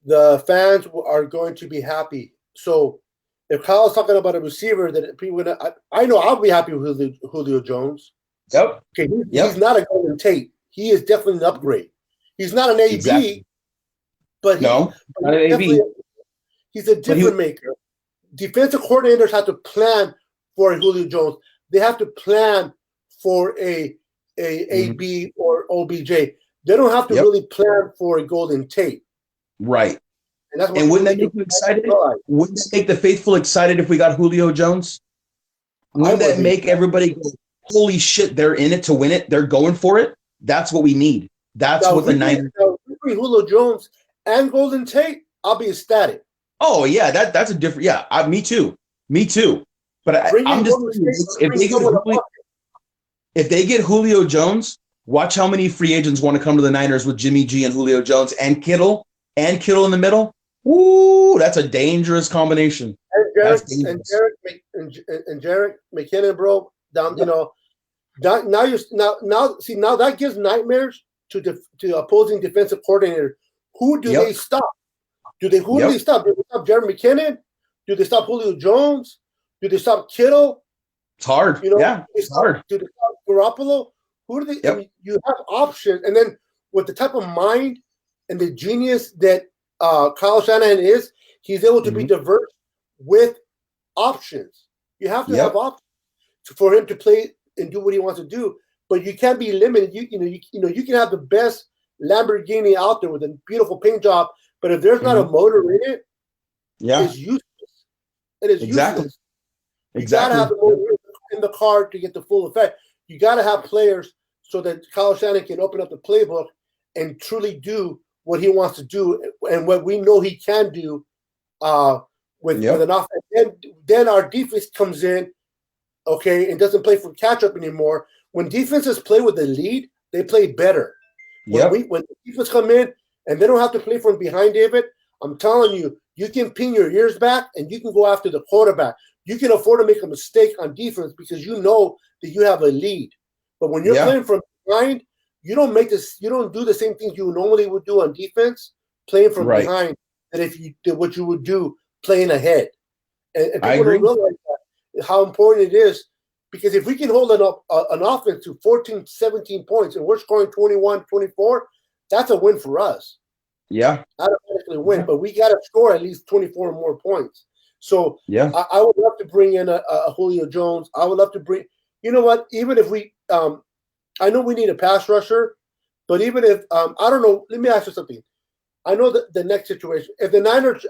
the fans are going to be happy. So if Kyle's talking about a receiver, that people, I know I'll be happy with Julio Jones. Yep. Okay, he's not a Golden Tate. He is definitely an upgrade. He's not an AB, but not an AB. He's a difference maker. Defensive coordinators have to plan for a Julio Jones. They have to plan for a AB or OBJ. They don't have to really plan for a Golden Tate. Right. And wouldn't that make you excited? Wouldn't that make the faithful excited if we got Julio Jones? Wouldn't that make everybody go, holy shit, they're in it to win it? They're going for it? That's what we need. That's what the Niners. Julio Jones and Golden Tate, I'll be ecstatic. Oh, yeah, that's a different. Yeah, me too. But I'm just if they get Julio Jones, watch how many free agents want to come to the Niners with Jimmy G and Julio Jones and Kittle in the middle. Ooh, that's a dangerous combination. And Jerick McKinnon, bro. Down, now that gives nightmares to opposing defensive coordinator. Who do they stop? Who do they stop? Do they stop Jerick McKinnon? Do they stop Julio Jones? Do they stop Kittle? It's hard. It's hard. Do they stop Garoppolo? Who do they? I mean, you have options, and then with the type of mind and the genius that Kyle Shanahan is, he's able to be diverse with options. You have to have options for him to play and do what he wants to do, but you can't be limited. You can have the best Lamborghini out there with a beautiful paint job, but if there's not a motor in it, it's useless. It is useless. You gotta have the motor in the car to get the full effect. You gotta have players so that Kyle Shanahan can open up the playbook and truly do what he wants to do and what we know he can do with an offense. Then our defense comes in, okay, and doesn't play for catch up anymore. When defenses play with the lead, they play better. When the defense come in and they don't have to play from behind, David, I'm telling you, you can pin your ears back and you can go after the quarterback. You can afford to make a mistake on defense because you know that you have a lead. But when you're playing from behind, you don't do the same things you normally would do on defense, playing from behind, than if you did what you would do playing ahead. And people don't realize how important it is, because if we can hold an offense to 14, 17 points and we're scoring 21, 24, that's a win for us. Yeah. Automatically win, but we got to score at least 24 or more points. So I would love to bring in a Julio Jones. I would love to bring, you know what, even if we I know we need a pass rusher, but even if I don't know, let me ask you something. I know that the next situation, if the Niners,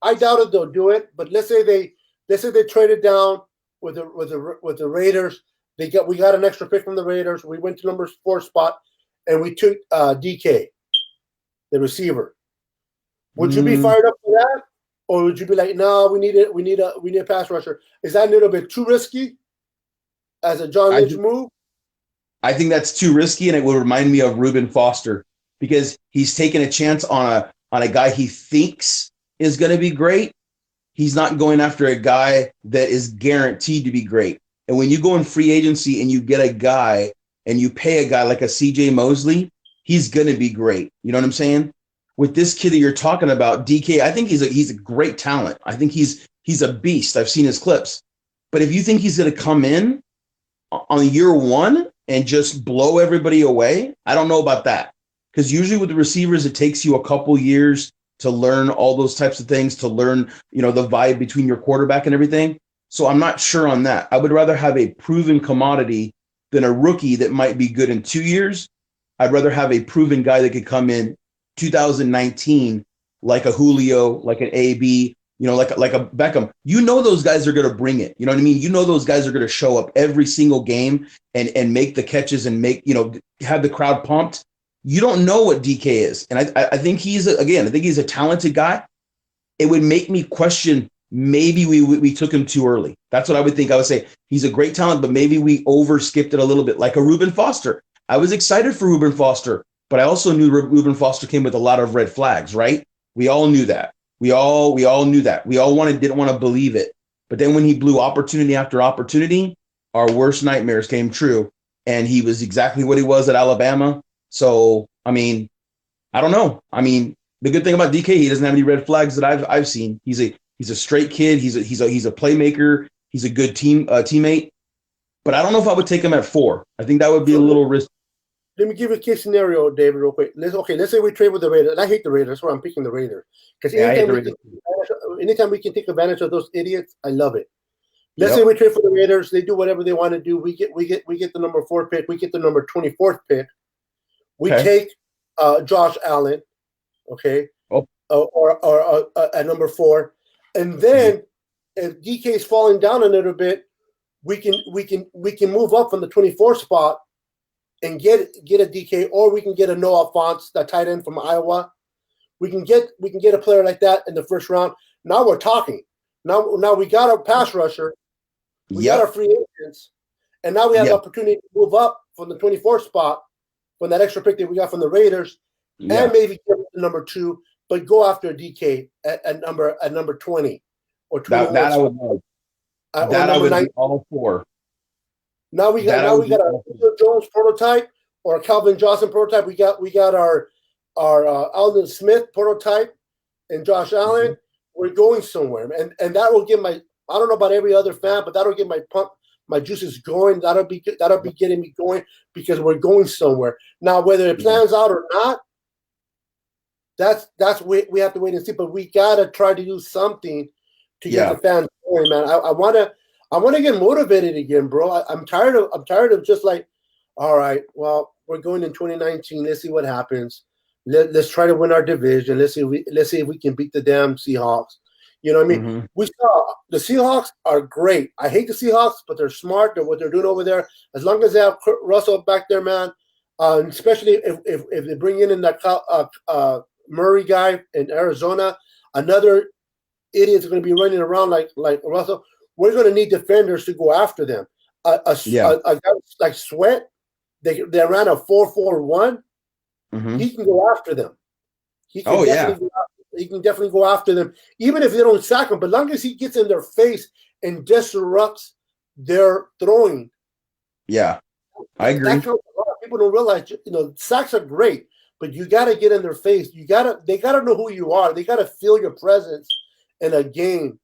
I doubted they'll do it, but let's say they traded down with the Raiders. We got an extra pick from the Raiders. We went to number 4 spot, and we took DK, the receiver. Would you be fired up for that, or would you be like, no, we need a pass rusher? Is that a little bit too risky as a John Lynch move? I think that's too risky, and it would remind me of Reuben Foster, because he's taking a chance on a guy he thinks is going to be great. He's not going after a guy that is guaranteed to be great. And when you go in free agency and you get a guy and you pay a guy like a CJ Mosley, he's going to be great. You know what I'm saying? With this kid that you're talking about, DK, I think he's a great talent. I think he's a beast. I've seen his clips. But if you think he's going to come in on year 1 and just blow everybody away, I don't know about that. Because usually with the receivers, it takes you a couple years to learn all those types of things, to learn, the vibe between your quarterback and everything. So I'm not sure on that. I would rather have a proven commodity than a rookie that might be good in 2 years. I'd rather have a proven guy that could come in 2019, like a Julio, like an AB, like a Beckham. Those guys are going to bring it. You know what I mean? Those guys are going to show up every single game and make the catches and have the crowd pumped. You don't know what DK is. And I think he's a talented guy. It would make me question, maybe we took him too early. That's what I would think. I would say he's a great talent, but maybe we overskipped it a little bit, like a Reuben Foster. I was excited for Reuben Foster, but I also knew Reuben Foster came with a lot of red flags, right? We all knew that. We all knew that. We all didn't want to believe it. But then when he blew opportunity after opportunity, our worst nightmares came true. And he was exactly what he was at Alabama. So, I don't know. The good thing about DK, he doesn't have any red flags that I've seen. He's a straight kid. He's a playmaker. He's a good teammate. But I don't know if I would take him at 4. I think that would be a little risky. Let me give you a case scenario, David, real quick. Let's say we trade with the Raiders. And I hate the Raiders. That's why I'm picking the Raiders. Because anytime we can take advantage of those idiots, I love it. Let's say we trade for the Raiders. They do whatever they want to do. We get the number 4 pick. We get the number 24th pick. We take Josh Allen, okay, or at number 4, and then if DK is falling down a little bit, we can move up from the 24th spot and get a DK, or we can get a Noah Fant, that tight end from Iowa. We can get a player like that in the first round. Now we're talking. Now we got our pass rusher, we got our free agents, and now we have the opportunity to move up from the 24th spot, from that extra pick that we got from the Raiders, and maybe get number 2, but go after a DK at number 20 or 21. That I would love. That I would be all for. Now we got a Julio Jones prototype or a Calvin Johnson prototype. We got our Aldon Smith prototype and Josh Allen. Mm-hmm. We're going somewhere, and that will get I don't know about every other fan, but that'll get my juices going. That'll be getting me going, because we're going somewhere. Now, whether it plans out or not, that's we have to wait and see. But we gotta try to do something to get the fans going, man. I wanna get motivated again, bro. I'm tired of just like, all right, well, we're going in 2019. Let's see what happens. Let's try to win our division. Let's see if we can beat the damn Seahawks. You know what I mean? Mm-hmm. We saw the Seahawks are great. I hate the Seahawks, but they're smart. They're what they're doing over there. As long as they have Kurt Russell back there, man, especially if they bring in that Murray guy in Arizona, another idiot's going to be running around like Russell. We're going to need defenders to go after them. A guy like Sweat, they ran a 4-4-1. Mhm. He can go after them. He can Oh, he can definitely go after them, even if they don't sack him. But long as he gets in their face and disrupts their throwing. Yeah, I agree. That's what a lot of people don't realize. Sacks are great, but you got to get in their face. They got to know who you are. They got to feel your presence in a game.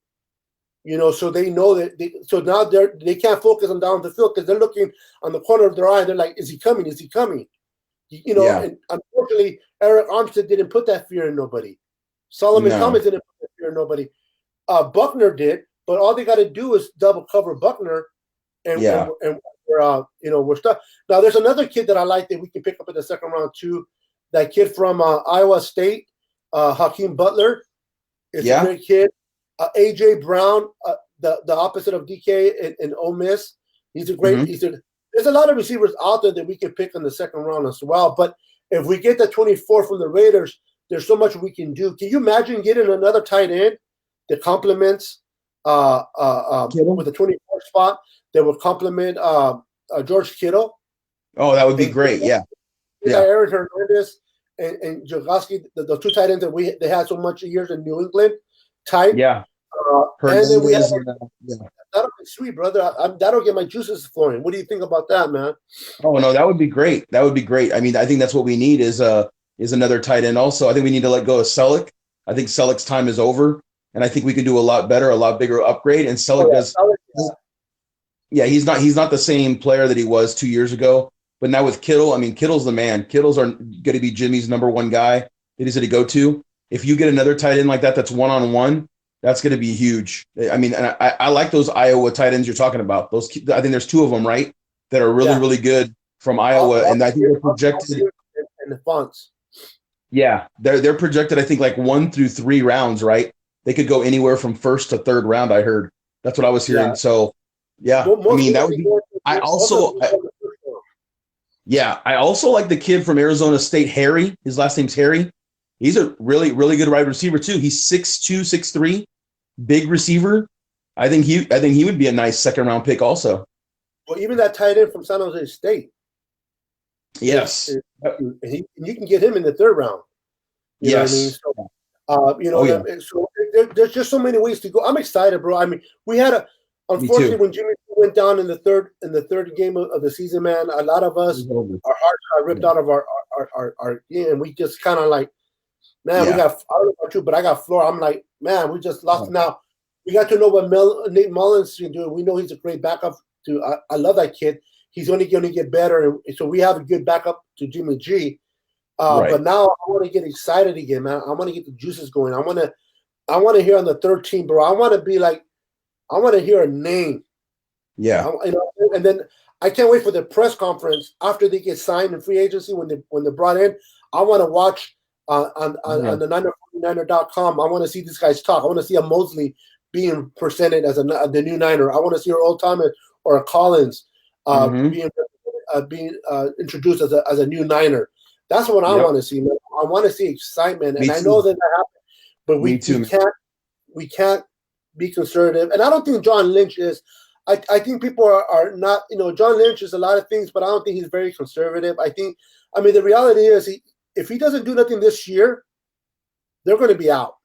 So they know that. So now they can't focus on down the field because they're looking on the corner of their eye. They're like, "Is he coming? Is he coming?" And unfortunately, Eric Armstead didn't put that fear in nobody. Solomon Thomas didn't put that fear in nobody. Buckner did, but all they got to do is double cover Buckner, and we're stuck. Now, there's another kid that I like that we can pick up in the second round too. That kid from Iowa State, Hakeem Butler, is a great kid. AJ Brown, the opposite of DK in Ole Miss, he's a great. There's a lot of receivers out there that we can pick in the second round as well. But if we get the 24 from the Raiders, there's so much we can do. Can you imagine getting another tight end that complements with the 24 spot that would complement George Kittle? Oh, that would be great. Yeah. Aaron Hernandez and Jagoski, the two tight ends that they had so much years in New England type. Yeah. And then we have that'll be sweet, brother. That'll get my juices flowing. What do you think about that, man? Oh no, that would be great. That would be great. I mean, I think that's what we need is another tight end. Also, I think we need to let go of Selleck. I think Selleck's time is over, and I think we can do a lot better, a lot bigger upgrade. And Selleck he's not the same player that he was 2 years ago. But now with Kittle, I mean, Kittle's the man. Kittle's going to be Jimmy's number one guy that he's going to go to. If you get another tight end like that's one-on-one, that's going to be huge. I mean, and I like those Iowa tight ends you're talking about. I think there's two of them, right, that are really, really good from Iowa, and I think they're projected. And the fonts. Yeah, they're projected. I think like 1 through 3 rounds, right? They could go anywhere from first to third round. I heard that's what I was hearing. Yeah. So, yeah, I mean that would be. I also like the kid from Arizona State, Harry. His last name's Harry. He's a really, really good wide receiver too. He's 6'2", 6'3", big receiver. I think he would be a nice second round pick also. Well, even that tight end from San Jose State. Yes, you can get him in the third round. You know what I mean? So, there's just so many ways to go. I'm excited, bro. I mean, we had unfortunately when Jimmy went down in the third game of the season, man. A lot of us, our hearts got ripped out of our and we just kind of like. Man, we got I don't know too, but I got Floor. I'm like, man, we just lost. Now we got to know what Nate Mullins can do. We know he's a great backup to. I love that kid. He's only going to get better, and so we have a good backup to Jimmy G. But now I want to get excited again, man. I want to get the juices going. I want to hear on the third team, bro. I want to hear a name. Yeah, and then I can't wait for the press conference after they get signed in free agency when they're brought in. I want to watch. On the 949er.com, I want to see these guys talk. I want to see a Mosley being presented as the new Niner. I want to see an Old Timer or a Collins being introduced as a new Niner. That's what I want to see, man. I want to see excitement, and I know that happens, but we can't be conservative. And I don't think John Lynch is. I think people are not. John Lynch is a lot of things, but I don't think he's very conservative. The reality is if he doesn't do nothing this year, they're going to be out.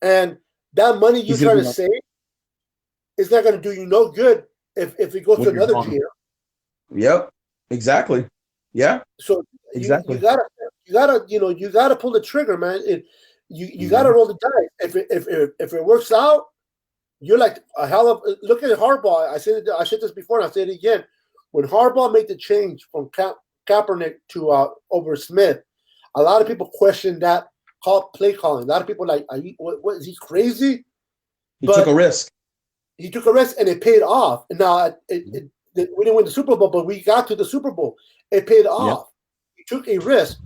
And that money you try to save is not going to do you no good if it goes to another year. Yep, exactly. Yeah. So exactly. You gotta pull the trigger, man. You gotta roll the dice. If it works out, you're like a hell of. Look at Harbaugh. I said this before, and I say it again. When Harbaugh made the change from Kaepernick to over Smith, a lot of people question that play calling. A lot of people are like, what is he crazy? He took a risk. He took a risk, and it paid off. And now we didn't win the Super Bowl, but we got to the Super Bowl. It paid off. He took a risk.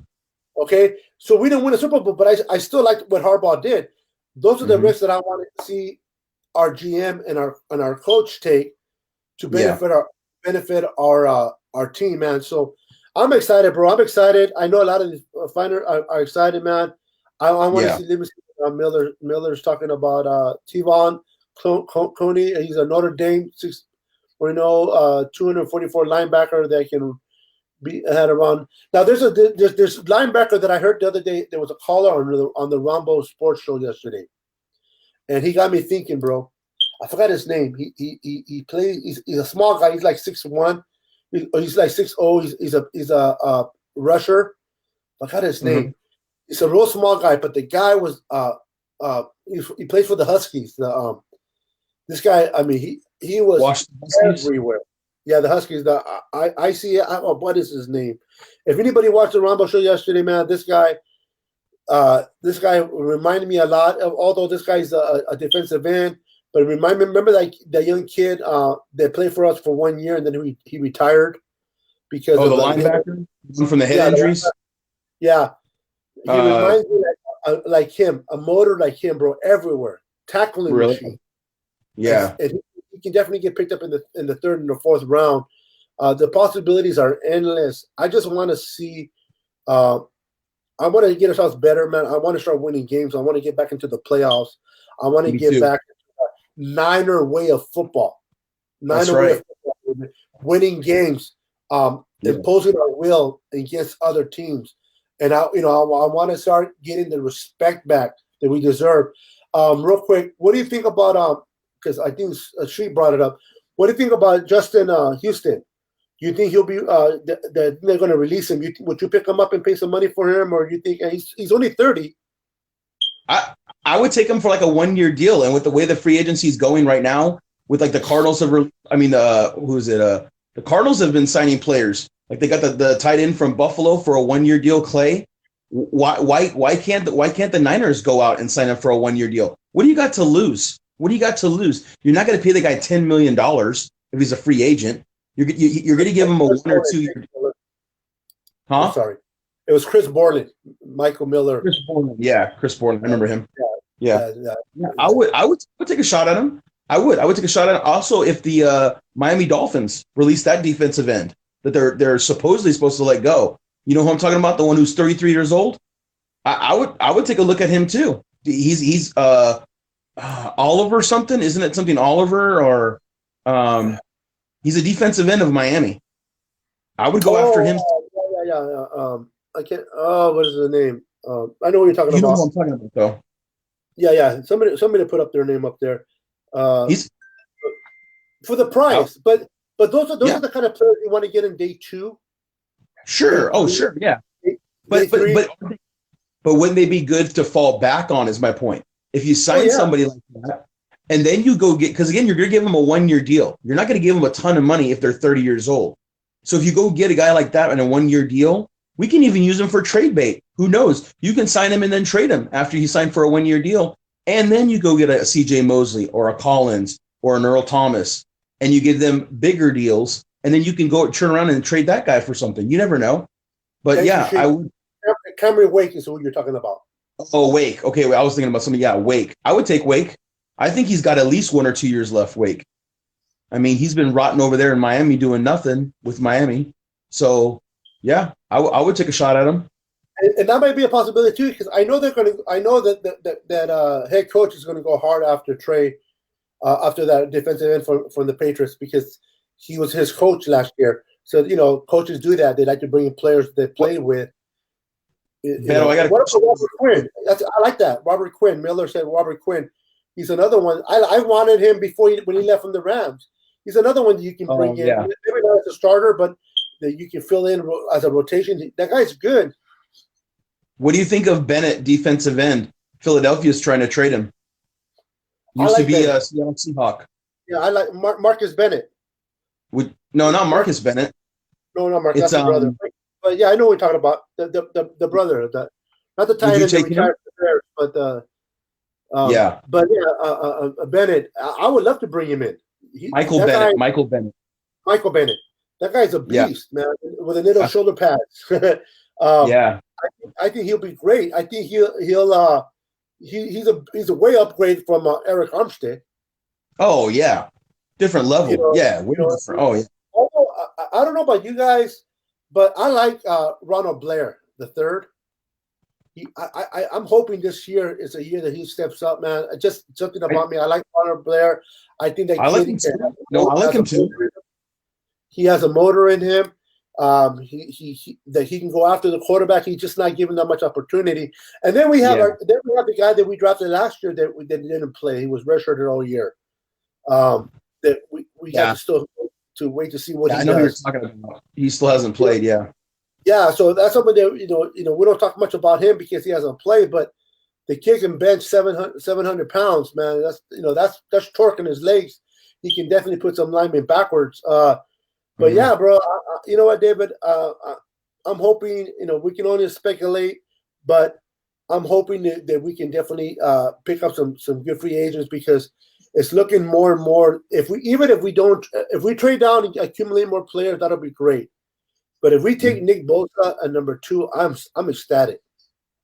Okay, so we didn't win the Super Bowl, but I still liked what Harbaugh did. Those are the risks that I wanted to see our GM and our coach take to benefit our team, man. So I'm excited, bro. I'm excited. I know a lot of these fighters are excited, man. I want to Yeah. see. Let me see. Miller's talking about Tevon Coney. He's a Notre Dame 244 linebacker that can be had around. Now there's linebacker that I heard the other day. There was a caller on the Rambo Sports Show yesterday, and he got me thinking, bro. I forgot his name. He plays. He's a small guy. He's like 6'1". He's like 6'0". He's a rusher. I forgot his name. He's a real small guy, but the guy was he plays for the Huskies. This guy, I mean, he was everywhere. Yeah, the Huskies. I see it. What is his name? If anybody watched the Rambo show yesterday, man, this guy reminded me a lot of. Although this guy's a defensive end, but remember that young kid that played for us for 1 year and then he retired because of the linebacker from the head injuries. Yeah, he reminds me like him, a motor like him, bro, everywhere, tackling machine. Yeah, and he can definitely get picked up in the third and the fourth round. The possibilities are endless. I just want to see. I want to get ourselves better, man. I want to start winning games. I want to get back into the playoffs. I want to get back into the Niner way of football. Way of football, winning games, imposing our will against other teams. And I want to start getting the respect back that we deserve. Real quick, what do you think about because I think Street brought it up. What do you think about Justin Houston? Do you think he'll be that they're going to release him? Would you pick him up and pay some money for him, or do you think he's only 30? I would take him for like a 1 year deal, and with the way the free agency is going right now, with like the Cardinals the Cardinals have been signing players. Like they got the tight end from Buffalo for a 1 year deal, Clay. Why can't the Niners go out and sign up for a 1 year deal? What do you got to lose? What do you got to lose? You're not going to pay the guy $10 million if he's a free agent. You're going to give him a 1 or 2 year. Huh? I'm sorry, it was Chris Borland, Michael Miller. Chris Borland. Yeah, Chris Borland. I remember him. Yeah. I would take a shot at him. I would take a shot at him. Also, if the Miami Dolphins release that defensive end that they're supposedly supposed to let go, you know who I'm talking about? The one who's 33 years old. I would take a look at him too. He's Oliver something, isn't it? Something Oliver or he's a defensive end of Miami. I would go after him. Yeah. I can't. What is the name? I know what you're talking about. You know what I'm talking about, though. Yeah. Somebody put up their name up there. He's for the price, but those are the kind of players you want to get in day 2. Sure. Sure. Yeah. But wouldn't they be good to fall back on? Is my point. If you sign somebody like that, and then you go get, because again, you're going to give them a 1 year deal. You're not going to give them a ton of money if they're 30 years old. So if you go get a guy like that in a 1 year deal, we can even use him for trade bait. Who knows? You can sign him and then trade him after he signed for a 1 year deal. And then you go get a CJ Mosley or a Collins or an Earl Thomas, and you give them bigger deals. And then you can go turn around and trade that guy for something. You never know. But I would. Cameron Wake is who you're talking about. Oh, Wake. Okay, I was thinking about something. Yeah, Wake. I would take Wake. I think he's got at least 1 or 2 years left, Wake. I mean, he's been rotting over there in Miami doing nothing with Miami. So, yeah, I would take a shot at him. And that might be a possibility too, because I know that head coach is going to go hard after Trey, after that defensive end from the Patriots, because he was his coach last year. So coaches do that; they like to bring in players they played with. What about Robert Quinn? I like that. Robert Quinn. Miller said Robert Quinn. He's another one. I wanted him when he left from the Rams. He's another one that you can bring in. Maybe not as a starter, but that you can fill in as a rotation. That guy's good. What do you think of Bennett, defensive end? Philadelphia's trying to trade him. Used to be a Seattle Seahawk. Yeah, I like Marcus Bennett. No, not Marcus Bennett. No, Marcus. That's the brother. But yeah, I know what you're talking about. The brother. Not the tight end that retired from the Bears, but Bennett. I would love to bring him in. Michael Bennett. That guy's a beast, man, with a little shoulder pads. I think he'll be great. I think he's a way upgrade from Eric Armstead. Oh yeah, different level. Way different. Oh yeah. Although I don't know about you guys, But I like Ronald Blair the third. I'm hoping this year is a year that he steps up, man. Just something about me. I like Ronald Blair. I think that I like kid him too. No, I like him too. He has a motor in him. That he can go after the quarterback. He's just not given that much opportunity. And then we have the guy that we drafted last year that didn't play. He was redshirted all year. That we have to still to wait to see what he does. I know who you're talking about. He still hasn't played. Yeah, so that's something that we don't talk much about him because he hasn't played, but the kid can bench 700 pounds, man. That's torque in his legs. He can definitely put some linemen backwards. But yeah, bro, you know what, David? I'm hoping, we can only speculate, but I'm hoping that we can definitely pick up some good free agents because it's looking more and more. If we trade down and accumulate more players, that'll be great. But if we take Nick Bosa at number 2, I'm ecstatic.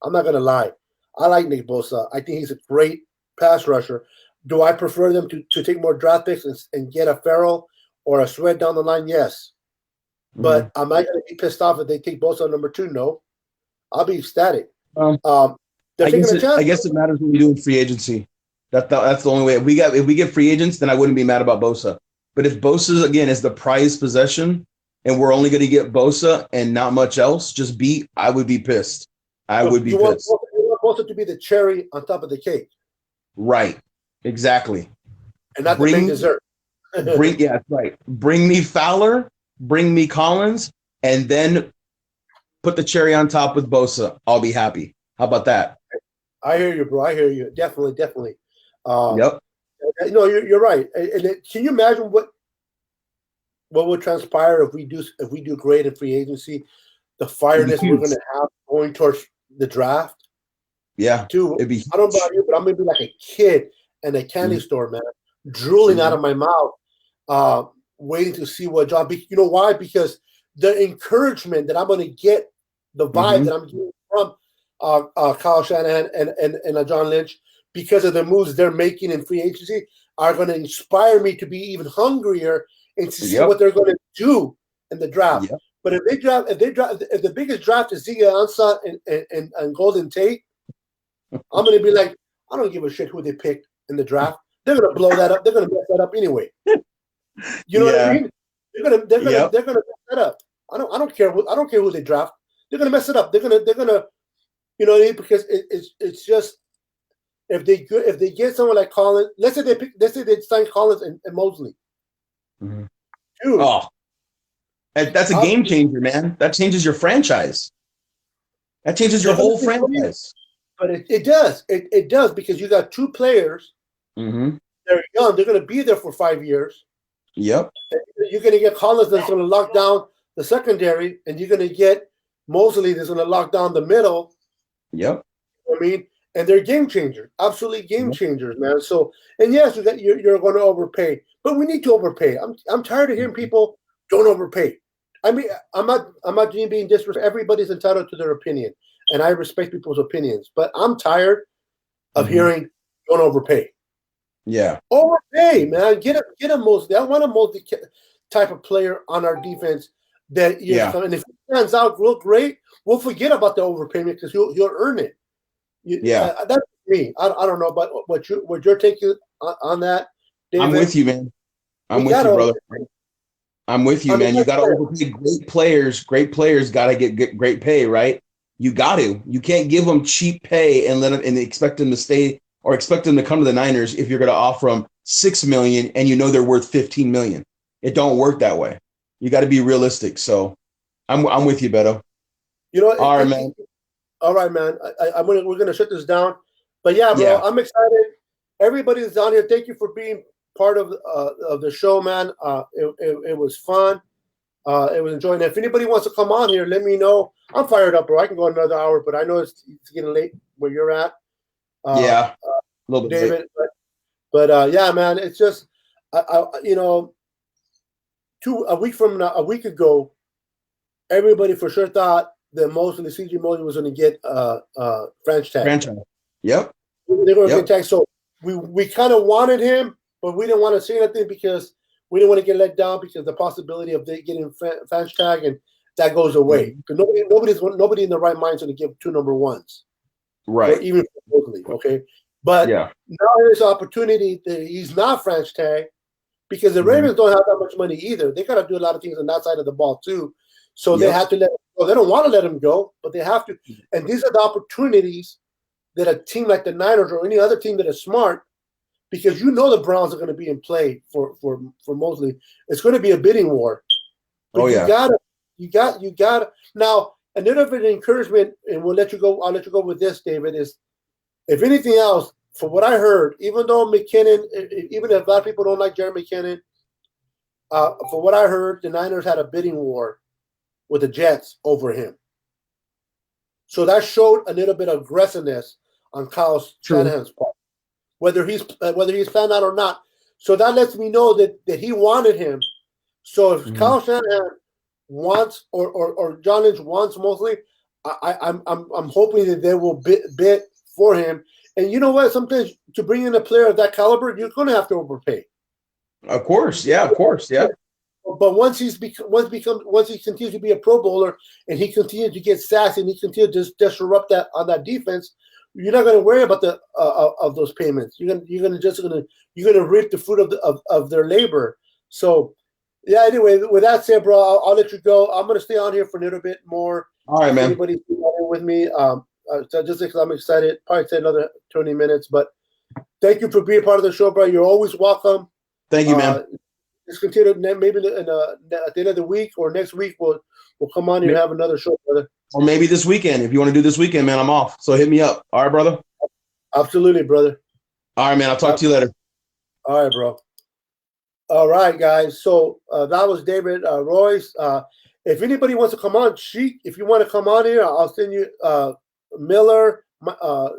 I'm not gonna lie. I like Nick Bosa. I think he's a great pass rusher. Do I prefer them to take more draft picks and get a Farrell or a Sweat down the line? Yes. But am I gonna be pissed off if they take Bosa at number 2? No. I'll be ecstatic. I guess it matters when we do in free agency. That's the only way. If we get free agents, then I wouldn't be mad about Bosa. But if Bosa again is the prized possession, and we're only going to get Bosa and not much else, I would be pissed. I would be pissed. You want Bosa to be the cherry on top of the cake. Right. Exactly. And not the main dessert. That's right. Bring me Fowler, bring me Collins, and then put the cherry on top with Bosa. I'll be happy. How about that? I hear you, bro. I hear you. Definitely. Yep. You're right. And can you imagine what would transpire if we do great in free agency? The fireness we're going to have going towards the draft. Yeah, dude. I don't know about you, but I'm going to be like a kid in a candy store, man, drooling out of my mouth, waiting to see what job. You know why? Because the encouragement that I'm going to get, the vibe that I'm getting from Kyle Shanahan and John Lynch, because of the moves they're making in free agency, are going to inspire me to be even hungrier and to see what they're going to do in the draft. Yep. But if the biggest draft is Ziggy Ansah and Golden Tate, I'm going to be like, I don't give a shit who they picked in the draft. They're going to blow that up. They're going to mess that up anyway. You know what I mean? They're going to mess that up. I don't care who they draft. They're going to mess it up. They're going to because it's just if they get someone like Collins, let's say they sign Collins and Mosley. Mm-hmm. Dude, that's a game changer, man. That changes your franchise. That changes your whole franchise. But it does. It does because you got 2 players. Mm-hmm. They're young. They're going to be there for 5 years. Yep. You're going to get Collins that's going to lock down the secondary, and you're going to get Mosley that's going to lock down the middle. Yep. I mean, and they're game changers, absolutely game changers, man. So, and yes, you're going to overpay, but we need to overpay. I'm tired of hearing people don't overpay. I mean, I'm not being disrespectful. Everybody's entitled to their opinion, and I respect people's opinions. But I'm tired of hearing don't overpay. Yeah, overpay, man. Get a Mosley. I want a Mosley type of player on our defense. And if he stands out real great, we'll forget about the overpayment because he'll earn it. That's me. I don't know about what your take on that, David. I'm with you, man. I'm with you, brother. I'm with you, man. You got to overpay great players. Great players got to get great pay, right? You got to. You can't give them cheap pay and expect them to stay or expect them to come to the Niners if you're going to offer them $6 million and you know they're worth $15 million. It don't work that way. You got to be realistic. So, I'm with you, Beto. All right, man. All right, man. We're gonna shut this down. But yeah, bro, I'm excited. Everybody that's down here, thank you for being part of the show, man. It was fun. It was enjoying. If anybody wants to come on here, let me know. I'm fired up, bro. I can go another hour, but I know it's getting late where you're at. A little bit, David. But yeah, man, it's just a week ago, everybody for sure thought that CJ Mosley was going to get franchise tag. Yep. They were going to get tag. So we kind of wanted him, but we didn't want to say anything because we didn't want to get let down because the possibility of getting franchise tag that goes away. Because nobody in the right mind is going to give 2 number ones, Right. or even Mosley. Okay, but Yeah. now there's an opportunity that he's not French tag because the Ravens don't have that much money either. They got to do a lot of things on that side of the ball too, so they have to let. Well, they don't want to let him go, but they have to. And these are the opportunities that a team like the Niners or any other team that is smart, because you know the Browns are going to be in play for Mosley. It's going to be a bidding war. But you gotta. Now, another bit of encouragement, and we'll let you go. I'll let you go with this, David. Is if anything else, from what I heard, even though McKinnon, even if a lot of people don't like Jerry McKinnon, from what I heard, the Niners had a bidding war with the Jets over him. So that showed a little bit of aggressiveness on Kyle Shanahan's part, whether he's planned out or not. So that lets me know that he wanted him. So if Kyle Shanahan wants or John Lynch wants Mosley, I'm hoping that they will bid for him. And you know what? Sometimes to bring in a player of that caliber, you're going to have to overpay. Of course, yeah, of course, yeah. But once he continues to be a Pro Bowler and he continues to get sassy and he continues to disrupt that on that defense, you're not going to worry about the of those payments. You're gonna reap the fruit of their labor. So, yeah. Anyway, with that said, bro, I'll let you go. I'm going to stay on here for a little bit more. All right, man. Anybody with me? So just because I'm excited, probably say another 20 minutes. But thank you for being part of the show, bro. You're always welcome. Thank you, man. Let's continue. Maybe at the end of the week or next week, we'll come on here and have another show, brother. Or maybe this weekend. If you want to do this weekend, man, I'm off. So hit me up. All right, brother? Absolutely, brother. All right, man. I'll talk to you later. All right, bro. All right, guys. So that was David Royce. If anybody wants to come on, if you want to come on here, I'll send you Miller.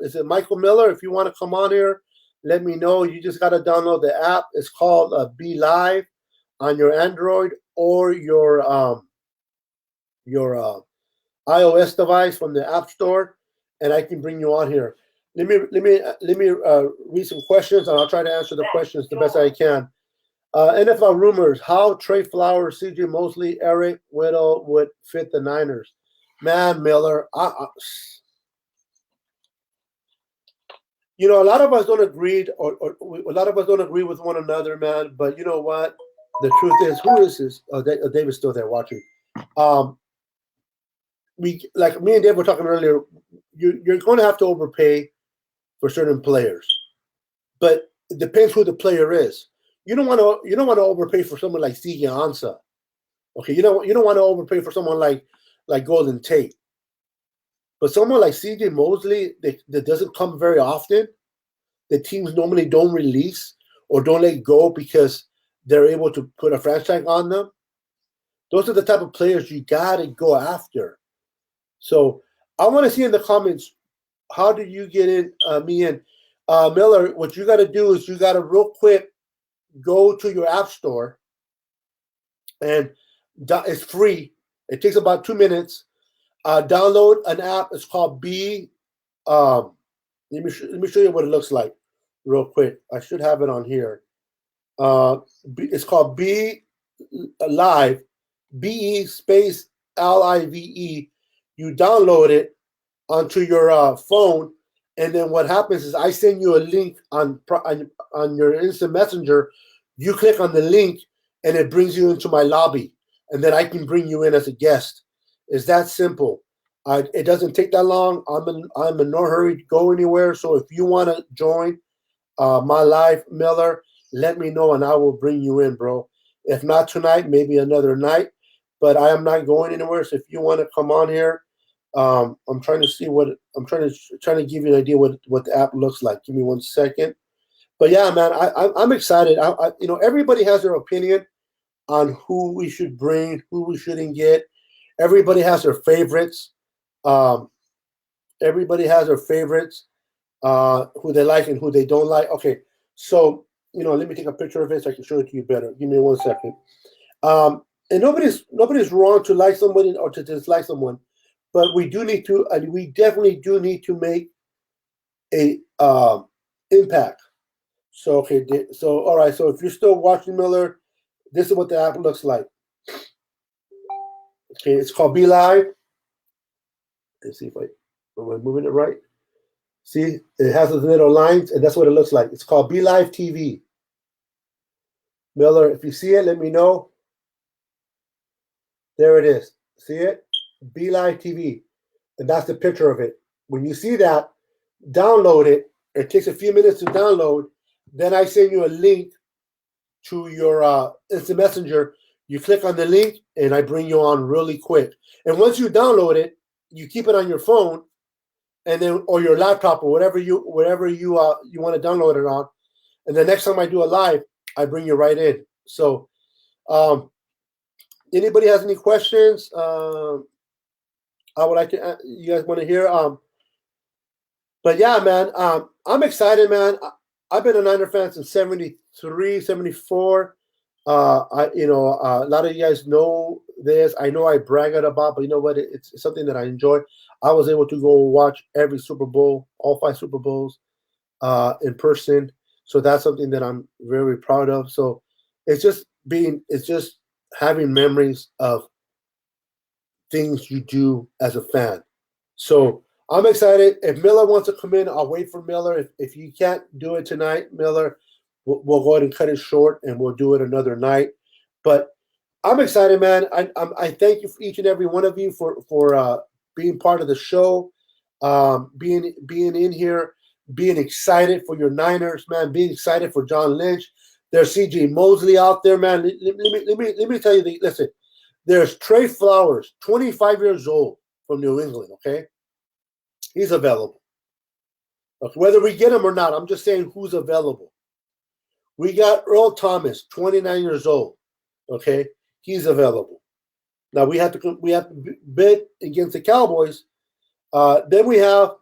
Is it Michael Miller? If you want to come on here, let me know. You just got to download the app. It's called Be Live on your Android or your iOS device from the App Store, and I can bring you on here. Let me read some questions, and I'll try to answer the questions the best I can. NFL rumors: how Trey Flowers, C.J. Mosley, Eric Weddle would fit the Niners. Man, Miller, you know, a lot of us don't agree, or a lot of us don't agree with one another, man. But you know what? The truth is, who is this? Oh, David's still there watching. Like me and Dave were talking earlier, you're going to have to overpay for certain players, but it depends who the player is. You don't want to overpay for someone like Sigue Ansah. Okay, you don't want to overpay for someone like Golden Tate. But someone like C.J. Mosley that doesn't come very often, the teams normally don't release or don't let go because they're able to put a franchise tag on them. Those are the type of players you got to go after. So I want to see in the comments, how do you get me in? Miller, what you got to do is you got to real quick go to your app store, and it's free. It takes about 2 minutes. Download an app. It's called B. Let me show you what it looks like real quick. I should have it on here. It's called B Live. BE space LIVE. You download it onto your phone, and then what happens is I send you a link on your instant messenger. You click on the link, and it brings you into my lobby, and then I can bring you in as a guest. It's that simple. It doesn't take that long. I'm in no hurry to go anywhere. So if you want to join my live, Miller, let me know, and I will bring you in, bro. If not tonight, maybe another night. But I am not going anywhere. So if you want to come on here, I'm trying to see what I'm trying to give you an idea what the app looks like. Give me 1 second. But yeah, man, I'm excited. Everybody has their opinion on who we should bring, who we shouldn't get. Everybody has their favorites. Everybody has their favorites, who they like and who they don't like. Okay, so let me take a picture of it so I can show it to you better. Give me 1 second. And nobody's wrong to like somebody or to dislike someone, but we definitely do need to make a impact. So okay, so all right. So if you're still watching, Miller, this is what the app looks like. Okay, it's called Be Live. Let's see if am I moving it right? See, it has those little lines, and that's what it looks like. It's called Be Live TV. Miller, if you see it, let me know. There it is. See it? Be Live TV. And that's the picture of it. When you see that, download it. It takes a few minutes to download. Then I send you a link to your instant messenger. You click on the link, and I bring you on really quick. And once you download it, you keep it on your phone, and then or your laptop or whatever you want to download it on. And the next time I do a live, I bring you right in. So, anybody has any questions? I would like to. You guys want to hear? But yeah, man, I'm excited, man. I've been a Niner fan since 73, 74. A lot of you guys know this. I know I brag it about, but you know what? It's something that I enjoy. I was able to go watch every Super Bowl, all 5 Super Bowls, in person. So that's something that I'm very proud of. So it's just having memories of things you do as a fan. So I'm excited. If Miller wants to come in, I'll wait for Miller. If you can't do it tonight, Miller, we'll go ahead and cut it short, and we'll do it another night. But I'm excited, man. I thank you for each and every one of you for being part of the show, being in here, being excited for your Niners, man. Being excited for John Lynch. There's C.J. Mosley out there, man. Let me tell you. Listen, there's Trey Flowers, 25 years old from New England. Okay, he's available. Okay, whether we get him or not, I'm just saying who's available. We got Earl Thomas, 29 years old. Okay, he's available. Now we have to bid against the Cowboys. Then we have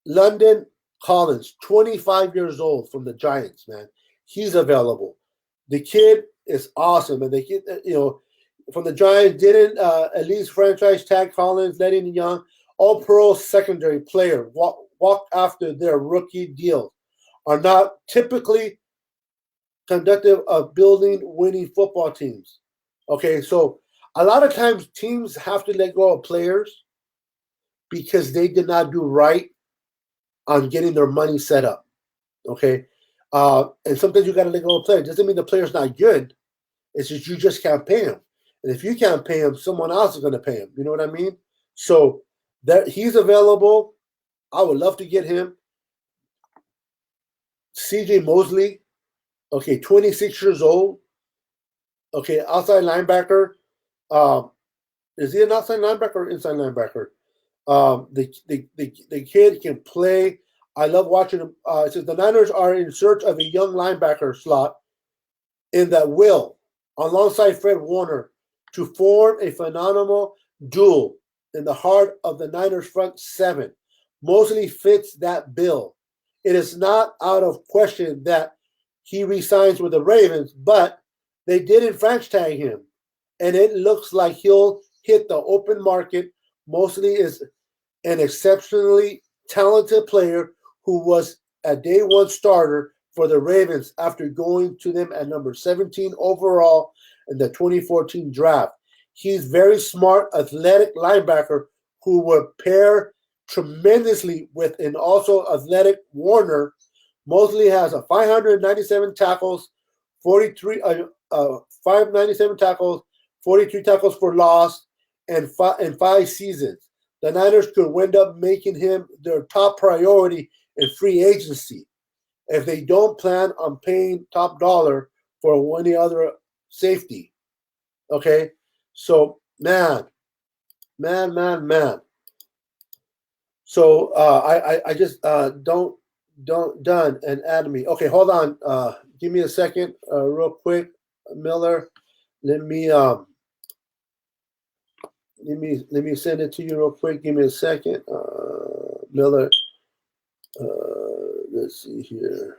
London Collins, 25 years old from the Giants. Man, he's available. The kid is awesome, and the kid, from the Giants didn't at least franchise tag Collins, letting young all-pro secondary player walk after their rookie deals are not typically conductive of building winning football teams. Okay, so a lot of times teams have to let go of players because they did not do right on getting their money set up. Okay, and sometimes you got to let go of players. Doesn't mean the player's not good. It's just you just can't pay him. And if you can't pay him, someone else is going to pay him. You know what I mean? So that he's available. I would love to get him. C.J. Mosley, okay, 26 years old. Okay, outside linebacker. Is he an outside linebacker or inside linebacker? The kid can play. I love watching him. It says the Niners are in search of a young linebacker slot in that will, alongside Fred Warner, to form a phenomenal duel in the heart of the Niners front seven. Mosley fits that bill. It is not out of question that he resigns with the Ravens, but they didn't franchise tag him, and it looks like he'll hit the open market. Mosley is an exceptionally talented player who was a day one starter for the Ravens after going to them at number 17 overall in the 2014 draft. He's very smart, athletic linebacker who will pair tremendously with an also athletic Warner. Mosley has a 597 tackles, 597 tackles, 43 tackles for loss, and 5 seasons. The Niners could wind up making him their top priority in free agency if they don't plan on paying top dollar for any other safety. Okay, so man. So I just don't done and add me. Okay, hold on. Give me a second, real quick, Miller. Let me send it to you real quick. Give me a second, Miller. Let's see here.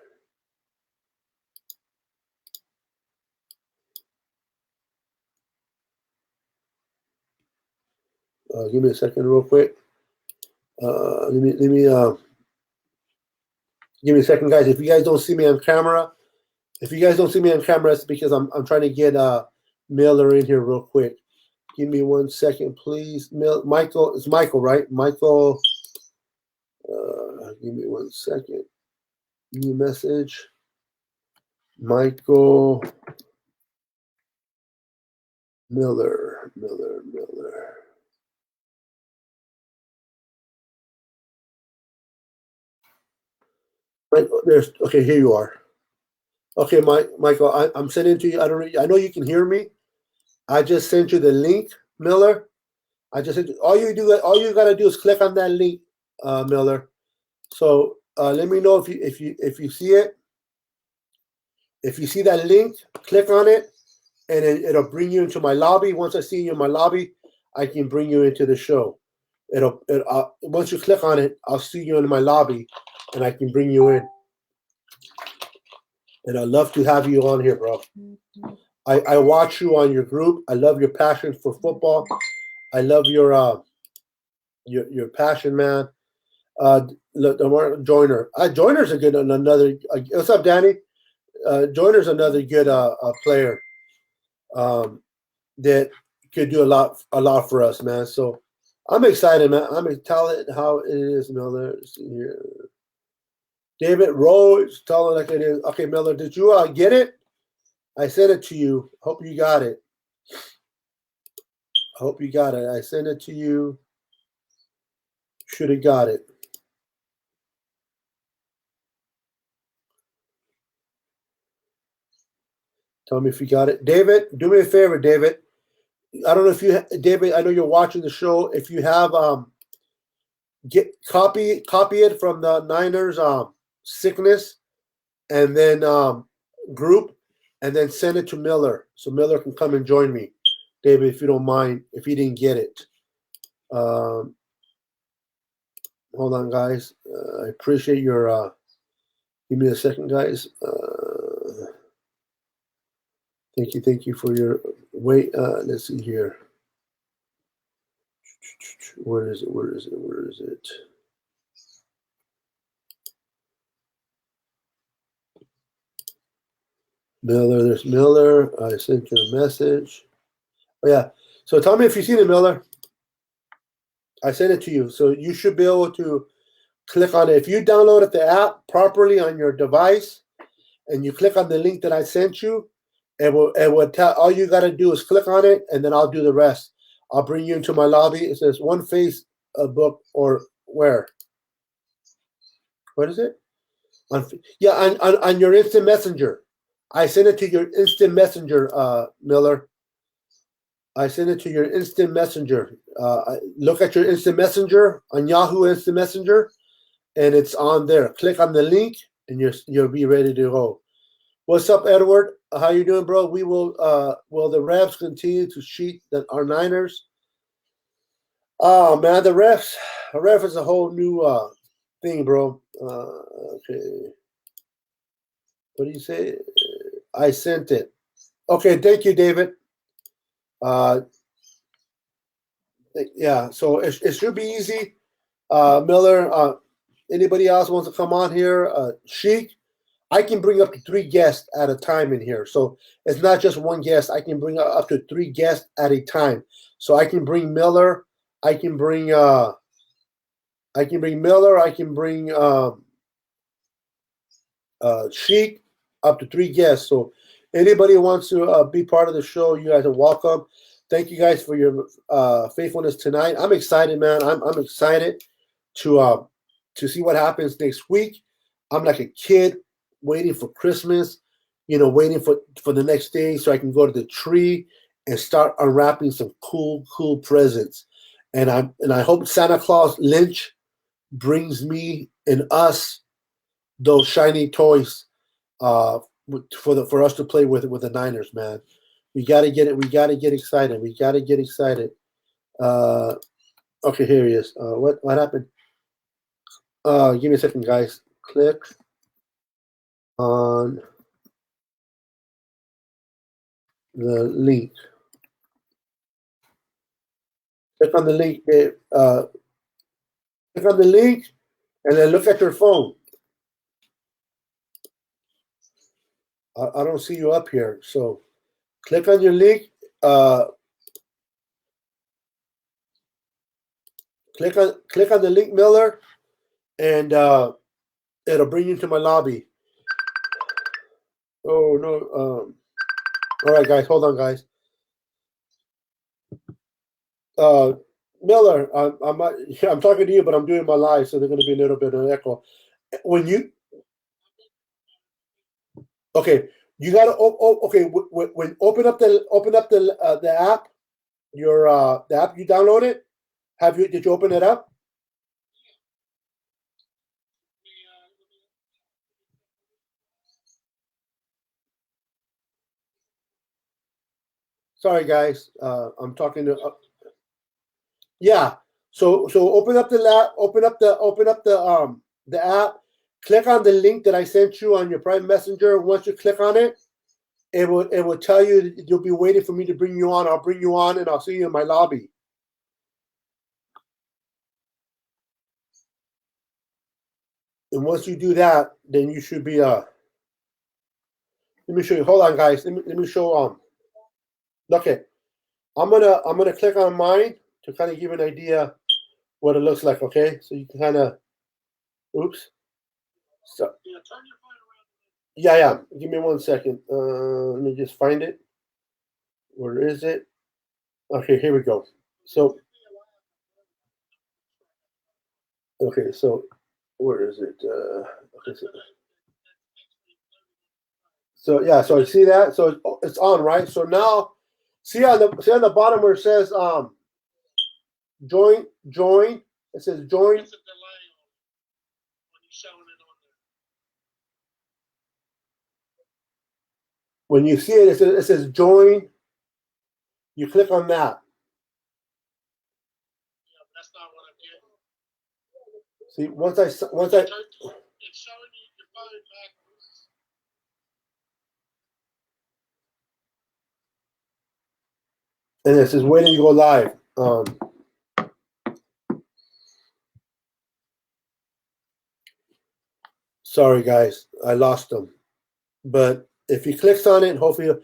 Give me a second, real quick. Let me give me a second, guys. If you guys don't see me on camera, it's because I'm trying to get Miller in here real quick. Give me 1 second, please. Michael, it's Michael, right? Michael, give me 1 second. New message. Michael Miller. Michael, okay, here you are. Okay, Michael, I'm sending to you. I know you can hear me. I just sent you the link, Miller. I just sent you, all you gotta do is click on that link, Miller. So let me know if you see it. If you see that link, click on it, and it'll bring you into my lobby. Once I see you in my lobby, I can bring you into the show. Once you click on it, I'll see you in my lobby, and I can bring you in. And I'd love to have you on here, bro. I watch you on your group. I love your passion for football. I love your passion, man. Joyner. Joyner's a good another. What's up, Danny? Joyner's another good player that could do a lot for us, man. So I'm excited, man. I'm telling how it is, Miller. See here. David Rose, tell it like it is. Okay, Miller, did you get it? I sent it to you. Hope you got it. I sent it to you. Should have got it. Tell me if you got it. David, do me a favor, David. I don't know if David, I know you're watching the show. If you have copy it from the Niners sickness and then group, and then send it to Miller so Miller can come and join me. David, if you don't mind, if he didn't get it. Hold on, guys. I appreciate your give me a second, guys. Thank you for your wait. Let's see here. Where is it? Miller, there's Miller. I sent you a message. Oh yeah. So tell me if you see it, Miller. I sent it to you. So you should be able to click on it. If you downloaded the app properly on your device and you click on the link that I sent you, it will tell, all you got to do is click on it, and then I'll do the rest. I'll bring you into my lobby. It says One Face book, or where? What is it? On your instant messenger. I sent it to your instant messenger, Miller. I sent it to your instant messenger. Look at your instant messenger on Yahoo Instant Messenger, and it's on there. Click on the link, and you'll be ready to go. What's up, Edward? How you doing, bro? We will the refs continue to cheat our Niners? Oh man, the ref is a whole new thing, bro. Okay. What do you say? I sent it. Okay, thank you, David. Yeah, so it should be easy. Miller, anybody else wants to come on here? Sheik, I can bring up to 3 guests at a time in here. So it's not just one guest. I can bring up to 3 guests at a time. So I can bring Miller. I can bring Miller. I can bring Sheik, up to 3 guests. So anybody who wants to be part of the show, you guys are welcome. Thank you guys for your faithfulness tonight. I'm excited, man. I'm excited to see what happens next week. I'm like a kid waiting for Christmas, waiting for the next day so I can go to the tree and start unwrapping some cool presents. And I hope Santa Claus Lynch brings me and us those shiny toys for us to play with the Niners, man. We gotta get it. We gotta get excited. Okay, here he is. What happened? Give me a second, guys. Click on the link. Click on the link. Click on the link, and then look at your phone. I don't see you up here, so click on your link. Click on the link, Miller, and it'll bring you to my lobby. Oh no. All right, guys, hold on, guys. Miller, I'm talking to you, but I'm doing my live, so there's going to be a little bit of an echo. Okay, you got to okay. When open up the app, the app you downloaded. Did you open it up? Sorry, guys. I'm talking to. Yeah. So open up the app. Click on the link that I sent you on your private messenger. Once you click on it, it will tell you you'll be waiting for me to bring you on. I'll bring you on, and I'll see you in my lobby. And once you do that, then you should be Let me show you. Hold on, guys. Let me show Okay, I'm gonna click on mine to kind of give an idea what it looks like. Okay, so you can kind of. Oops. So. Yeah. Give me 1 second. Let me just find it. Where is it? Okay, here we go. So. Okay, so where is it? Okay, so yeah, so you see that? So it's on, right? So now, see on the bottom where it says join. It says join. When you see it, it says join. You click on that. Yeah, but that's not what I'm getting. See, once I. It's showing you your phone backwards. And it says waiting to go live. Sorry, guys, I lost them. But if he clicks on it, hopefully,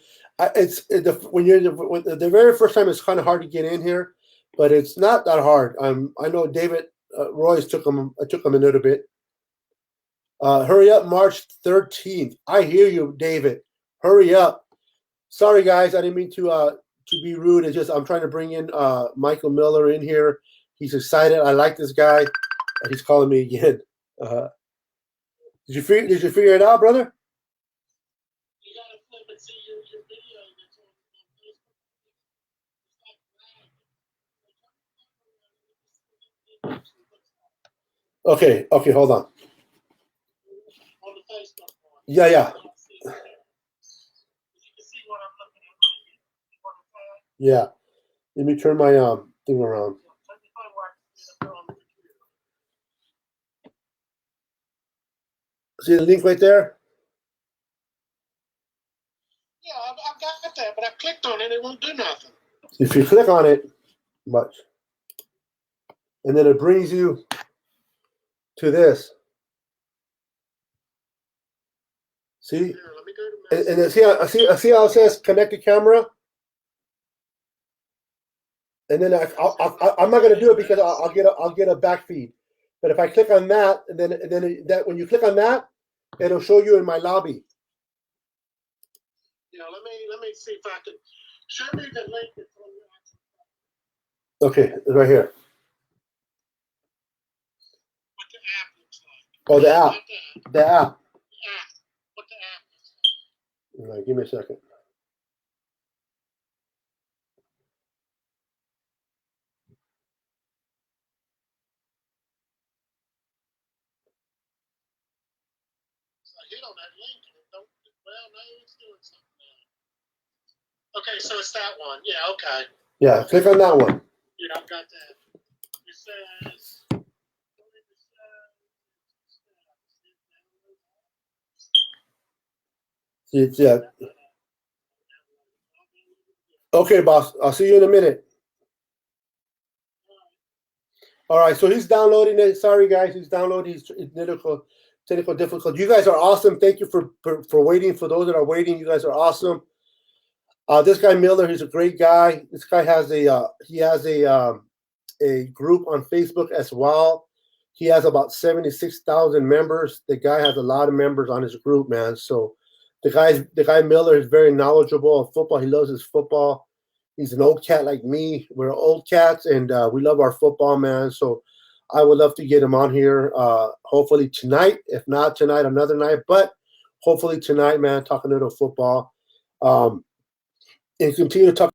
when you're the very first time, it's kind of hard to get in here, but it's not that hard. I know David Royce took him a little bit. Hurry up, March 13th. I hear you, David. Hurry up. Sorry, guys, I didn't mean to be rude. It's just I'm trying to bring in Michael Miller in here. He's excited. I like this guy. He's calling me again. Did you figure it out, brother? You gotta flip and see your video that's on Facebook. Okay, hold on. On the Facebook one. Yeah. You can see what I'm looking at. Yeah. Let me turn my thing around. See the link right there? Yeah, I've got that, but I clicked on it. It won't do nothing. If you click on it, and then it brings you to this. See? Here, let me go to and then see how it says connected camera? And then I'm not going to do it because I'll get a back feed. But if I click on that, and then that when you click on that, it'll show you in my lobby. Yeah, let me see if I can show me the link that's on your. Okay, right here. What the app looks like. Oh, the app. The app. What the app looks like. All right, give me a second. Hit on that link and it don't. Well, no, it's doing something now. Okay, so it's that one. Yeah, okay. Yeah, click on that one. Yeah, I've got that. It says. Yeah. Okay, boss. I'll see you in a minute. All right, so he's downloading it. Sorry, guys, he's downloading. He's technical difficulty. You guys are awesome. Thank you for waiting. For those that are waiting, you guys are awesome. This guy Miller, he's a great guy. This guy has a group on Facebook as well. He has about 76,000 members. The guy has a lot of members on his group, man. So the guy Miller is very knowledgeable of football. He loves his football. He's an old cat like me. We're old cats, and we love our football, man. So I would love to get him on here. Hopefully tonight. If not tonight, another night. But hopefully tonight, man. Talking a little football, and continue to talk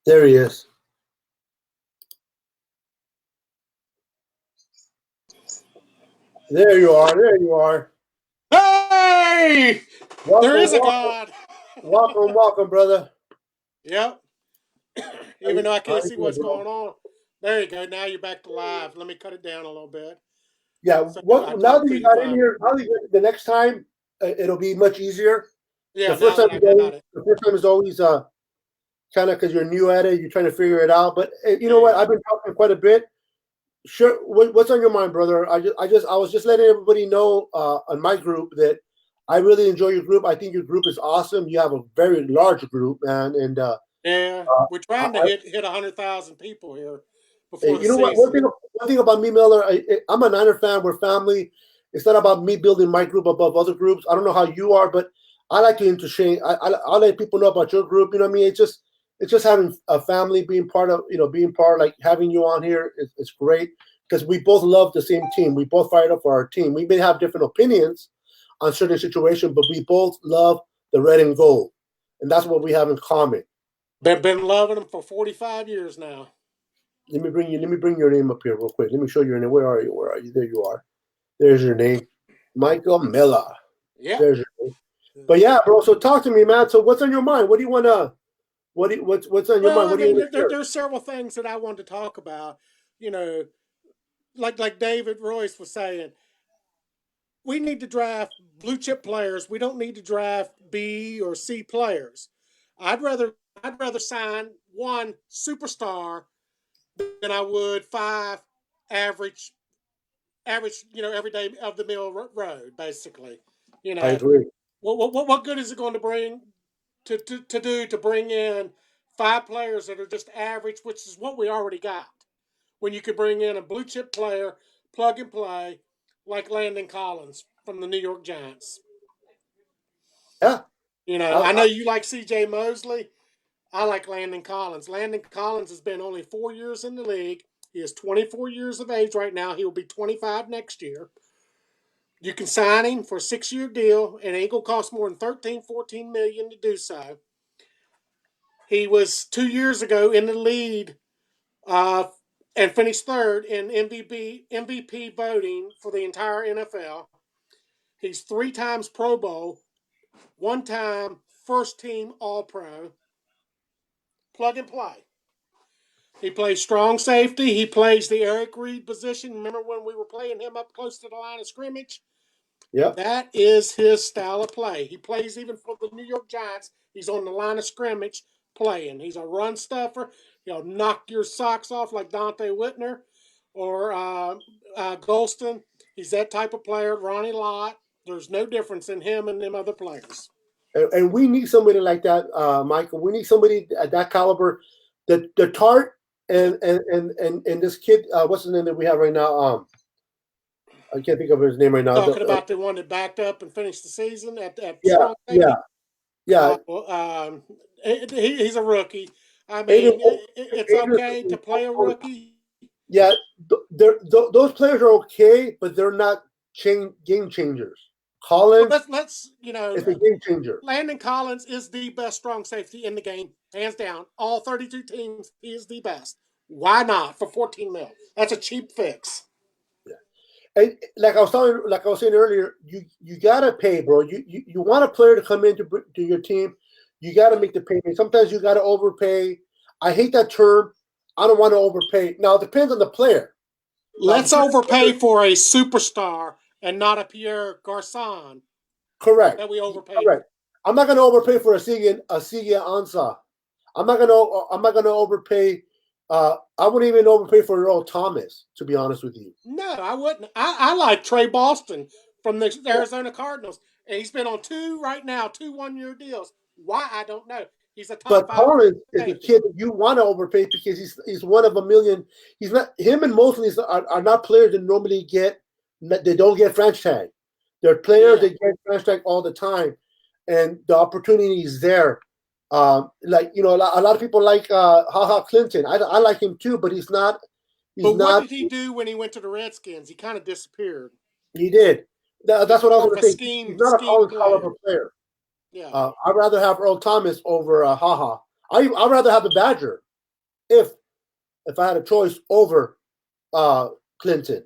There he is. There you are. There you are. Hey! Welcome, There is a welcome, God. welcome, brother. Yep. How Even though I how can't you see doing, what's bro? going on. There you go. Now you're back to live. Let me cut it down a little bit Yeah. so I What? Now talk that through you the got in phone. here, the next time it'll be much easier. The Yeah, first now time that I is always got it. kind of because you're new at it. You're trying to figure it out. But you know what? Yeah. I've been talking quite a bit. Sure. What's on your mind, brother? I was just letting everybody know on my group that I really enjoy your group. I think your group is awesome. You have a very large group, man, and Yeah. We're I, trying to hit 100,000 people here before the you know what? One season. thing, about me, Miller, I'm a Niner fan. We're family. It's not about me building my group above other groups. I don't know how you are, but I like to interchange. I let people know about your group. You know what I mean? It's just having a family, being part of, being part, like having you on here. It's great because we both love the same team. We both fired up for our team. We may have different opinions on certain situations, but we both love the red and gold, and that's what we have in common. Been loving them for 45 years now. Let me bring your name up here real quick. Let me show you your name. Where are you? Where are you? There you are. There's your name. Michael Miller. Yep. There's your name. But yeah, bro. So talk to me, man. So what's on your mind? What do you wanna what's on your mind? Well, I What do you mean, want to share? there's several things that I wanted to talk about. You know, like David Royce was saying, we need to draft blue chip players. We don't need to draft B or C players. I'd rather I'd rather sign one superstar than I would five average everyday of the mill road basically. You I know, agree. what good is it going to bring to do to bring in five players that are just average, which is what we already got. When you could bring in a blue chip player, plug and play, like Landon Collins from the New York Giants. Yeah. You know, I know you like C.J. Mosley. I like Landon Collins. Landon Collins has been only 4 years in the league. He is 24 years of age right now. He will be 25 next year. You can sign him for a 6 year deal, and it ain't gonna cost more than 13, 14 million to do so. He was 2 years ago in the lead uh, and finished third in MVP voting for the entire NFL. He's 3 times Pro Bowl, 1 time first team All Pro. Plug and play. He plays strong safety. He plays the Eric Reed position. Remember when we were playing him up close to the line of scrimmage? Yep. That is his style of play. He plays even for the New York Giants. He's on the line of scrimmage playing. He's a run stuffer. He'll knock your socks off like Dante Whitner or Golston. He's that type of player. Ronnie Lott. There's no difference in him and them other players. And we need somebody like that, Michael. We need somebody at that caliber. The Tart and this kid, what's his name that we have right now? I can't think of his name right now. Talking about the one that backed up and finished the season at Yeah, strong yeah, safety. yeah. He's a rookie. I Aiden, mean, it's okay to play a rookie. yeah, those players are okay, but they're not game changers. But Collins let's is a game changer. Landon Collins is the best strong safety in the game, hands down. All 32 teams, he is the best. Why not for 14 mil? That's a cheap fix. Yeah. And like I was saying earlier, you gotta pay, bro. You want a player to come into to your team, you gotta make the payment. Sometimes you gotta overpay. I hate that term. I don't want to overpay. Now it depends on the player. Let's overpay for a superstar and not a Pierre Garcon Correct. that we overpaid for. Correct. I'm not gonna overpay for a Sigia Ansah. I'm not gonna overpay. I wouldn't even overpay for Earl Thomas, to be honest with you. No, I wouldn't. I like Trey Boston from the Arizona Cardinals, and he's been on two right now, 2 1 year deals. Why I don't know. He's a top But five Collins is the safety. kid that you want to overpay because he's one of a million. He's not him and Mosley are not players that normally get they don't get franchise tag. They're players Yeah, that get franchise tag all the time, and the opportunity is there. A lot of people like Ha Clinton. I like him too, but he's not. He's but what not. did he do when he went to the Redskins? He kind of disappeared. He did. He was That's what I was more going of to a say. He's not a scheme Collins player. caliber player. Yeah. I'd rather have Earl Thomas over Haha. I'd rather have the Badger. if I had a choice over Clinton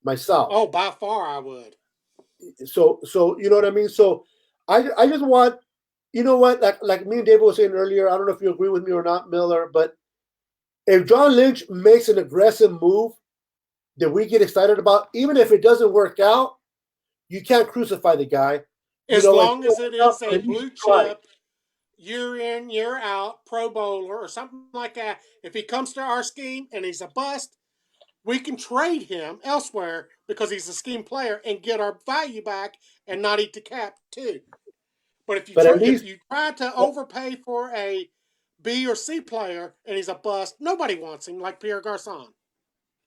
myself. Oh, by far I would. So you know what I mean. So I just want, you know what, like me and David was saying earlier. I don't know if you agree with me or not, Miller, but if John Lynch makes an aggressive move that we get excited about, even if it doesn't work out, you can't crucify the guy. You As know, long as it is a at least blue try. chip, year in, year out, Pro Bowler or something like that, if he comes to our scheme and he's a bust, we can trade him elsewhere because he's a scheme player and get our value back and not eat the cap too. But But at if least you try to overpay for a B or C player and he's a bust, nobody wants him like Pierre Garcon.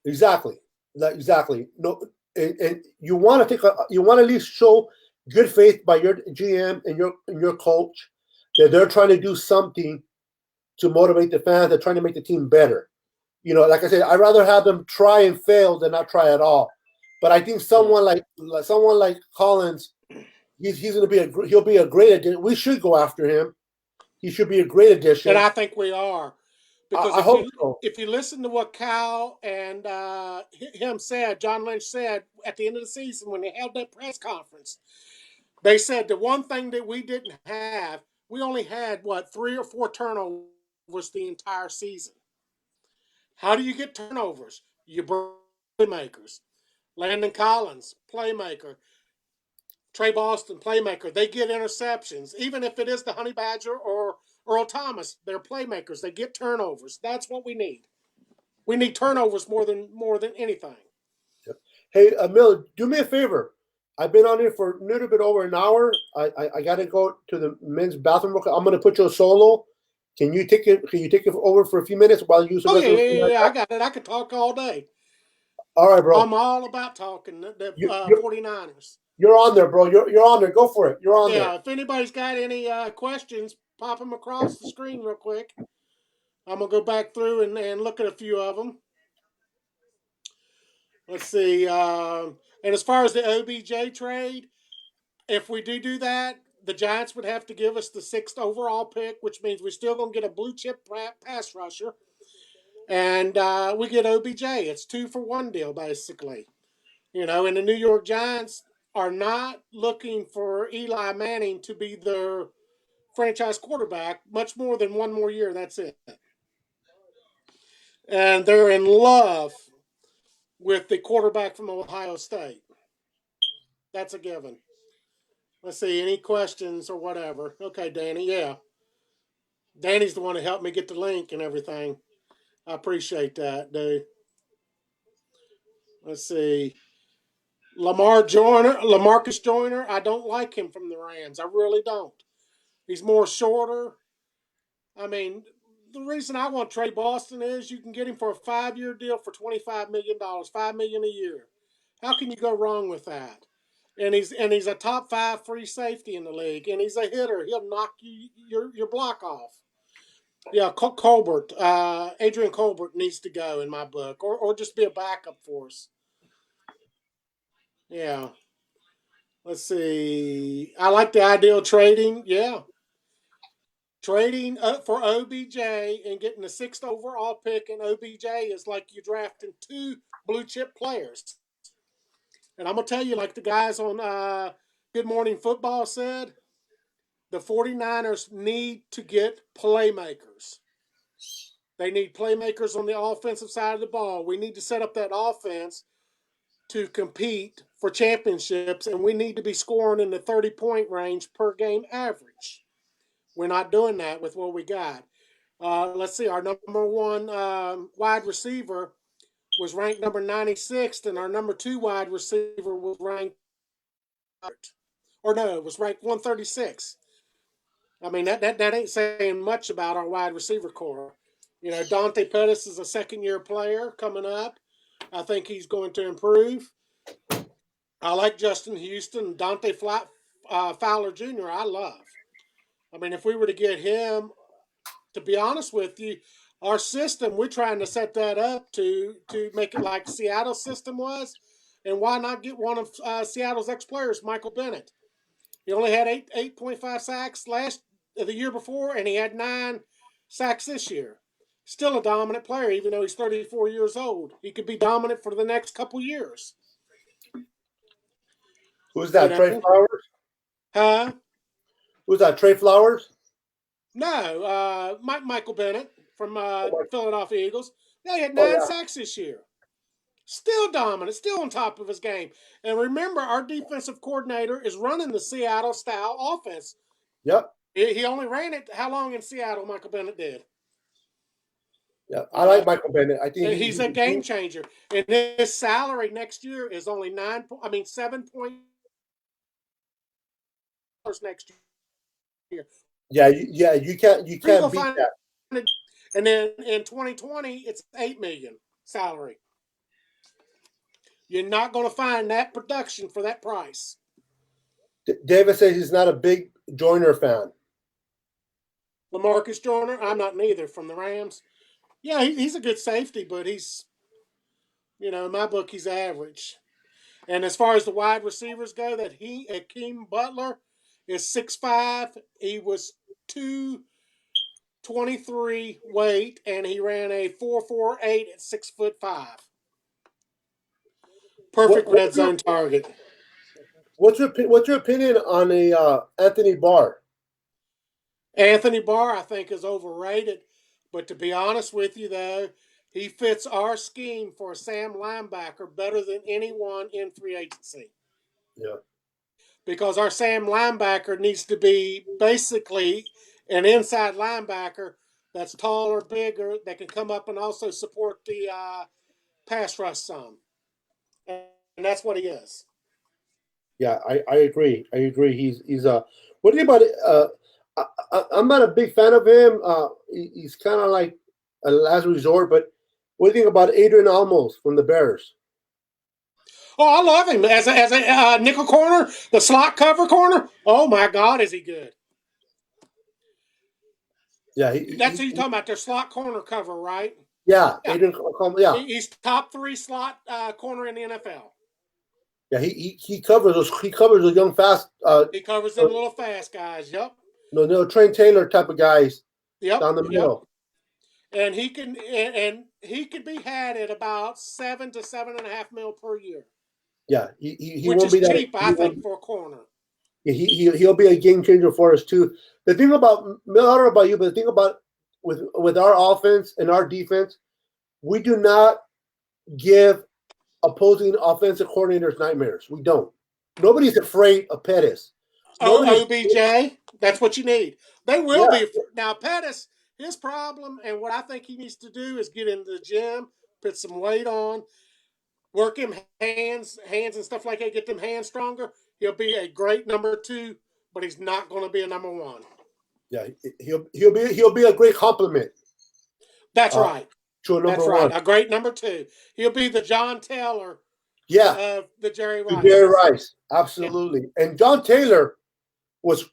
exactly, exactly. No, and you want to you want to at least show good faith by your GM and your coach that they're trying to do something to motivate the fans. They're trying to make the team better. You know, like I said, I'd rather have them try and fail than not try at all. But I think someone like Collins, he's going to be he'll be a great addition. We should go after him. He should be a great addition. And I think we are. Because I hope so. if you listen to what Cal and him said, John Lynch said at the end of the season when they held that press conference, they said the one thing that we didn't have, we only had what 3 or 4 turnovers the entire season. How do you get turnovers? You bring playmakers. Landon Collins, playmaker. Trey Boston, playmaker. They get interceptions, even if it is the Honey Badger or Earl Thomas. They're playmakers. They get turnovers. That's what we need. We need turnovers more than anything. Hey, Miller, do me a favor. I've been on here for a little bit over an hour. I got to go to the men's bathroom. I'm going to put you a solo. Can you take it? Can you take it over for a few minutes while you use the Oh yeah, restroom? yeah, yeah. I got it. I could talk all day. All right, bro. I'm all about talking the You, 49ers. you're on there, bro. You're on there. Go for it. You're on there. Yeah, if anybody's got any questions, pop them across the screen real quick. I'm gonna go back through and look at a few of them. Let's see. And as far as the OBJ trade, if we do that, the Giants would have to give us the 6th overall pick, which means we're still gonna get a blue chip pass rusher, and we get OBJ. It's 2-for-1 deal basically. You know, and the New York Giants are not looking for Eli Manning to be their franchise quarterback much more than one more year. That's it. And they're in love with the quarterback from Ohio State. That's a given. Let's see, any questions or whatever. Okay, Danny, yeah. Danny's the one who helped me get the link and everything. I appreciate that, dude. Let's see. Lamarcus Joyner, I don't like him from the Rams. I really don't. He's more shorter. I mean, the reason I want Trey Boston is you can get him for a 5-year deal for $25 million, $5 million a year. How can you go wrong with that? And he's a top 5 free safety in the league, and he's a hitter. He'll knock your block off. Yeah, Colbert, Adrian Colbert needs to go in my book, or just be a backup for us. Yeah. Let's see. I like the idea of trading. Yeah, trading for OBJ and getting the 6th overall pick in OBJ is like you drafting 2 blue chip players. And I'm going to tell you, like the guys on Good Morning Football said, the 49ers need to get playmakers. They need playmakers on the offensive side of the ball. We need to set up that offense to compete for championships, and we need to be scoring in the 30-point range per game average. We're not doing that with what we got. Let's see, our number 1 wide receiver was ranked number 96th, and our number 2 wide receiver was ranked, or no, it was ranked 136. I mean, that ain't saying much about our wide receiver core. You know, Dante Pettis is a 2nd-year player coming up. I think he's going to improve. I like Justin Houston, Dante Fowler Jr. I love. I mean, if we were to get him, to be honest with you, our system, we're trying to set that up to make it like Seattle's system was. And why not get one of Seattle's ex-players, Michael Bennett? He only had 8.5 sacks the year before, and he had 9 sacks this year. Still a dominant player, even though he's 34 years old. He could be dominant for the next couple years. Who's that? You Trey know? Flowers? Huh? Who's that? Trey Flowers? No, Michael Bennett from Philadelphia Eagles. Yeah, he had Oh, 9 yeah. sacks this year. Still dominant, still on top of his game. And remember, our defensive coordinator is running the Seattle style offense. Yep. He only ran it how long in Seattle? Michael Bennett did. Yeah, I like Michael Bennett. I think He's a game changer, and his salary next year is only $7 next year. Yeah, you can't beat that. And then in 2020, it's $8 million salary. You're not going to find that production for that price. David says he's not a big Joyner fan. LaMarcus Joyner, I'm not neither, from the Rams. Yeah, he's a good safety, but he's, in my book, he's average. And as far as the wide receivers go, Hakeem Butler is 6'5". He was 223 weight, and he ran a 4.48 at 6'5". Perfect red zone target. What's your opinion on Anthony Barr? Anthony Barr, I think, is overrated. But to be honest with you, though, he fits our scheme for a Sam linebacker better than anyone in free agency. Yeah. Because our Sam linebacker needs to be basically an inside linebacker that's taller, bigger, that can come up and also support the pass rush some. And that's what he is. Yeah, I agree. He's what do you about it? I'm not a big fan of him. He's kind of like a last resort. But what do you think about Adrian Almos from the Bears? Oh, I love him as a nickel corner, the slot cover corner. Oh my God, is he good? Yeah, that's who you're talking about. Their slot corner cover, right? Yeah, Adrian. Yeah, he's top 3 slot corner in the NFL. Yeah, he covers those young fast. He covers them little fast guys. Yep. No, Trent Taylor type of guys. Yep. Down the middle. And he can be had at about $7 to $7.5 million per year. Yeah, he which won't is be that cheap, I think, for a corner. Yeah, he'll be a game changer for us too. The thing about I don't know about you, but the thing about with our offense and our defense, we do not give opposing offensive coordinators nightmares. We don't. Nobody's afraid of Pettis. OBJ, that's what you need. They will be. Now, Pettis, his problem and what I think he needs to do is get into the gym, put some weight on, work him hands and stuff like that, get them hands stronger. He'll be a great number 2, but he's not going to be a number 1. Yeah, he'll be a great compliment. That's right. To a number 1. A great number 2. He'll be the John Taylor. Yeah. The Jerry Rice. Jerry Rice, absolutely. Yeah. And John Taylor was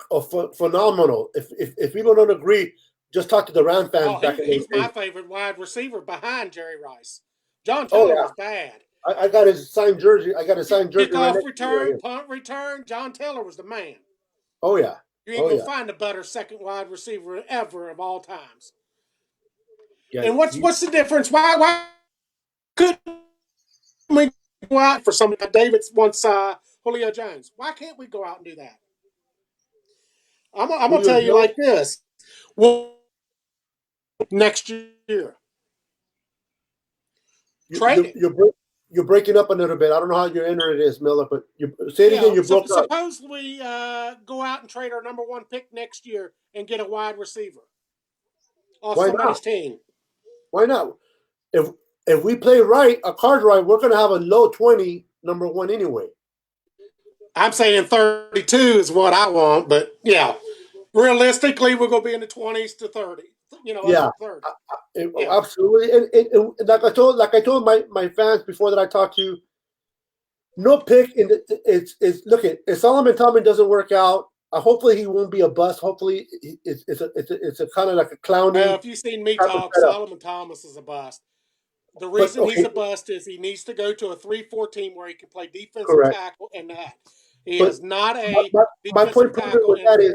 phenomenal. If people don't agree, just talk to the Ram fans back in the day. He's my favorite wide receiver behind Jerry Rice. John Taylor was bad. I got his signed jersey. Kickoff return, punt return. John Taylor was the man. Oh, yeah. You ain't going to find a better second wide receiver ever of all times. Yeah, and what's the difference? Why couldn't we go out for somebody like David wants Julio Jones? Why can't we go out and do that? I'm going to tell you like this. Well, next year. Trade it. You're breaking up a little bit. I don't know how your internet is, Miller, but say it again. You broke up. Suppose we go out and trade our number 1 pick next year and get a wide receiver off somebody's team. Why not? If we play right, our cards right, we're going to have a low 20 number 1 anyway. I'm saying 32 is what I want, but yeah, realistically, we're going to be in the 20s to 30. Yeah, 30. Absolutely. And like I told my fans before that I talked to, no pick in it's look at if Solomon Thomas doesn't work out. Hopefully he won't be a bust. Hopefully it's a kind of like a clowning. If you've seen me talk, Solomon Thomas is a bust. The reason he's a bust is he needs to go to a 3-4 team where he can play defensive tackle and that. He is not a my point with that is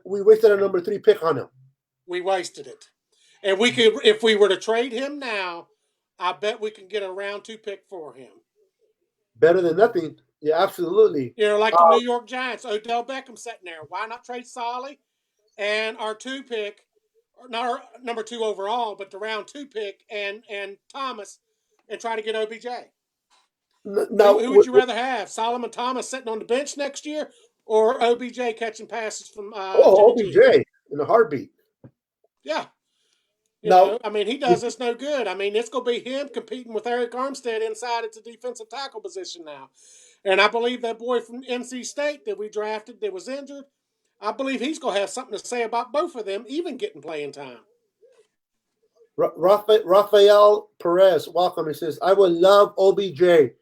we wasted a number 3 pick on him. We wasted it. And we could, if we were to trade him now, I bet we can get a round 2 pick for him. Better than nothing. Yeah, absolutely. You know, like the New York Giants, Odell Beckham sitting there. Why not trade Solly and our 2 pick, not our number 2 overall, but the round 2 pick and Thomas, and try to get OBJ? Now, Who would you rather have? Solomon Thomas sitting on the bench next year, or OBJ catching passes from Jimmy G? OBJ in a heartbeat. Yeah. You Now, know, I mean, he does us no good. I mean, it's going to be him competing with Eric Armstead inside at the defensive tackle position now. And I believe that boy from NC State that we drafted that was injured, I believe he's going to have something to say about both of them even getting playing time. Rafael Perez, welcome. He says, I would love OBJ,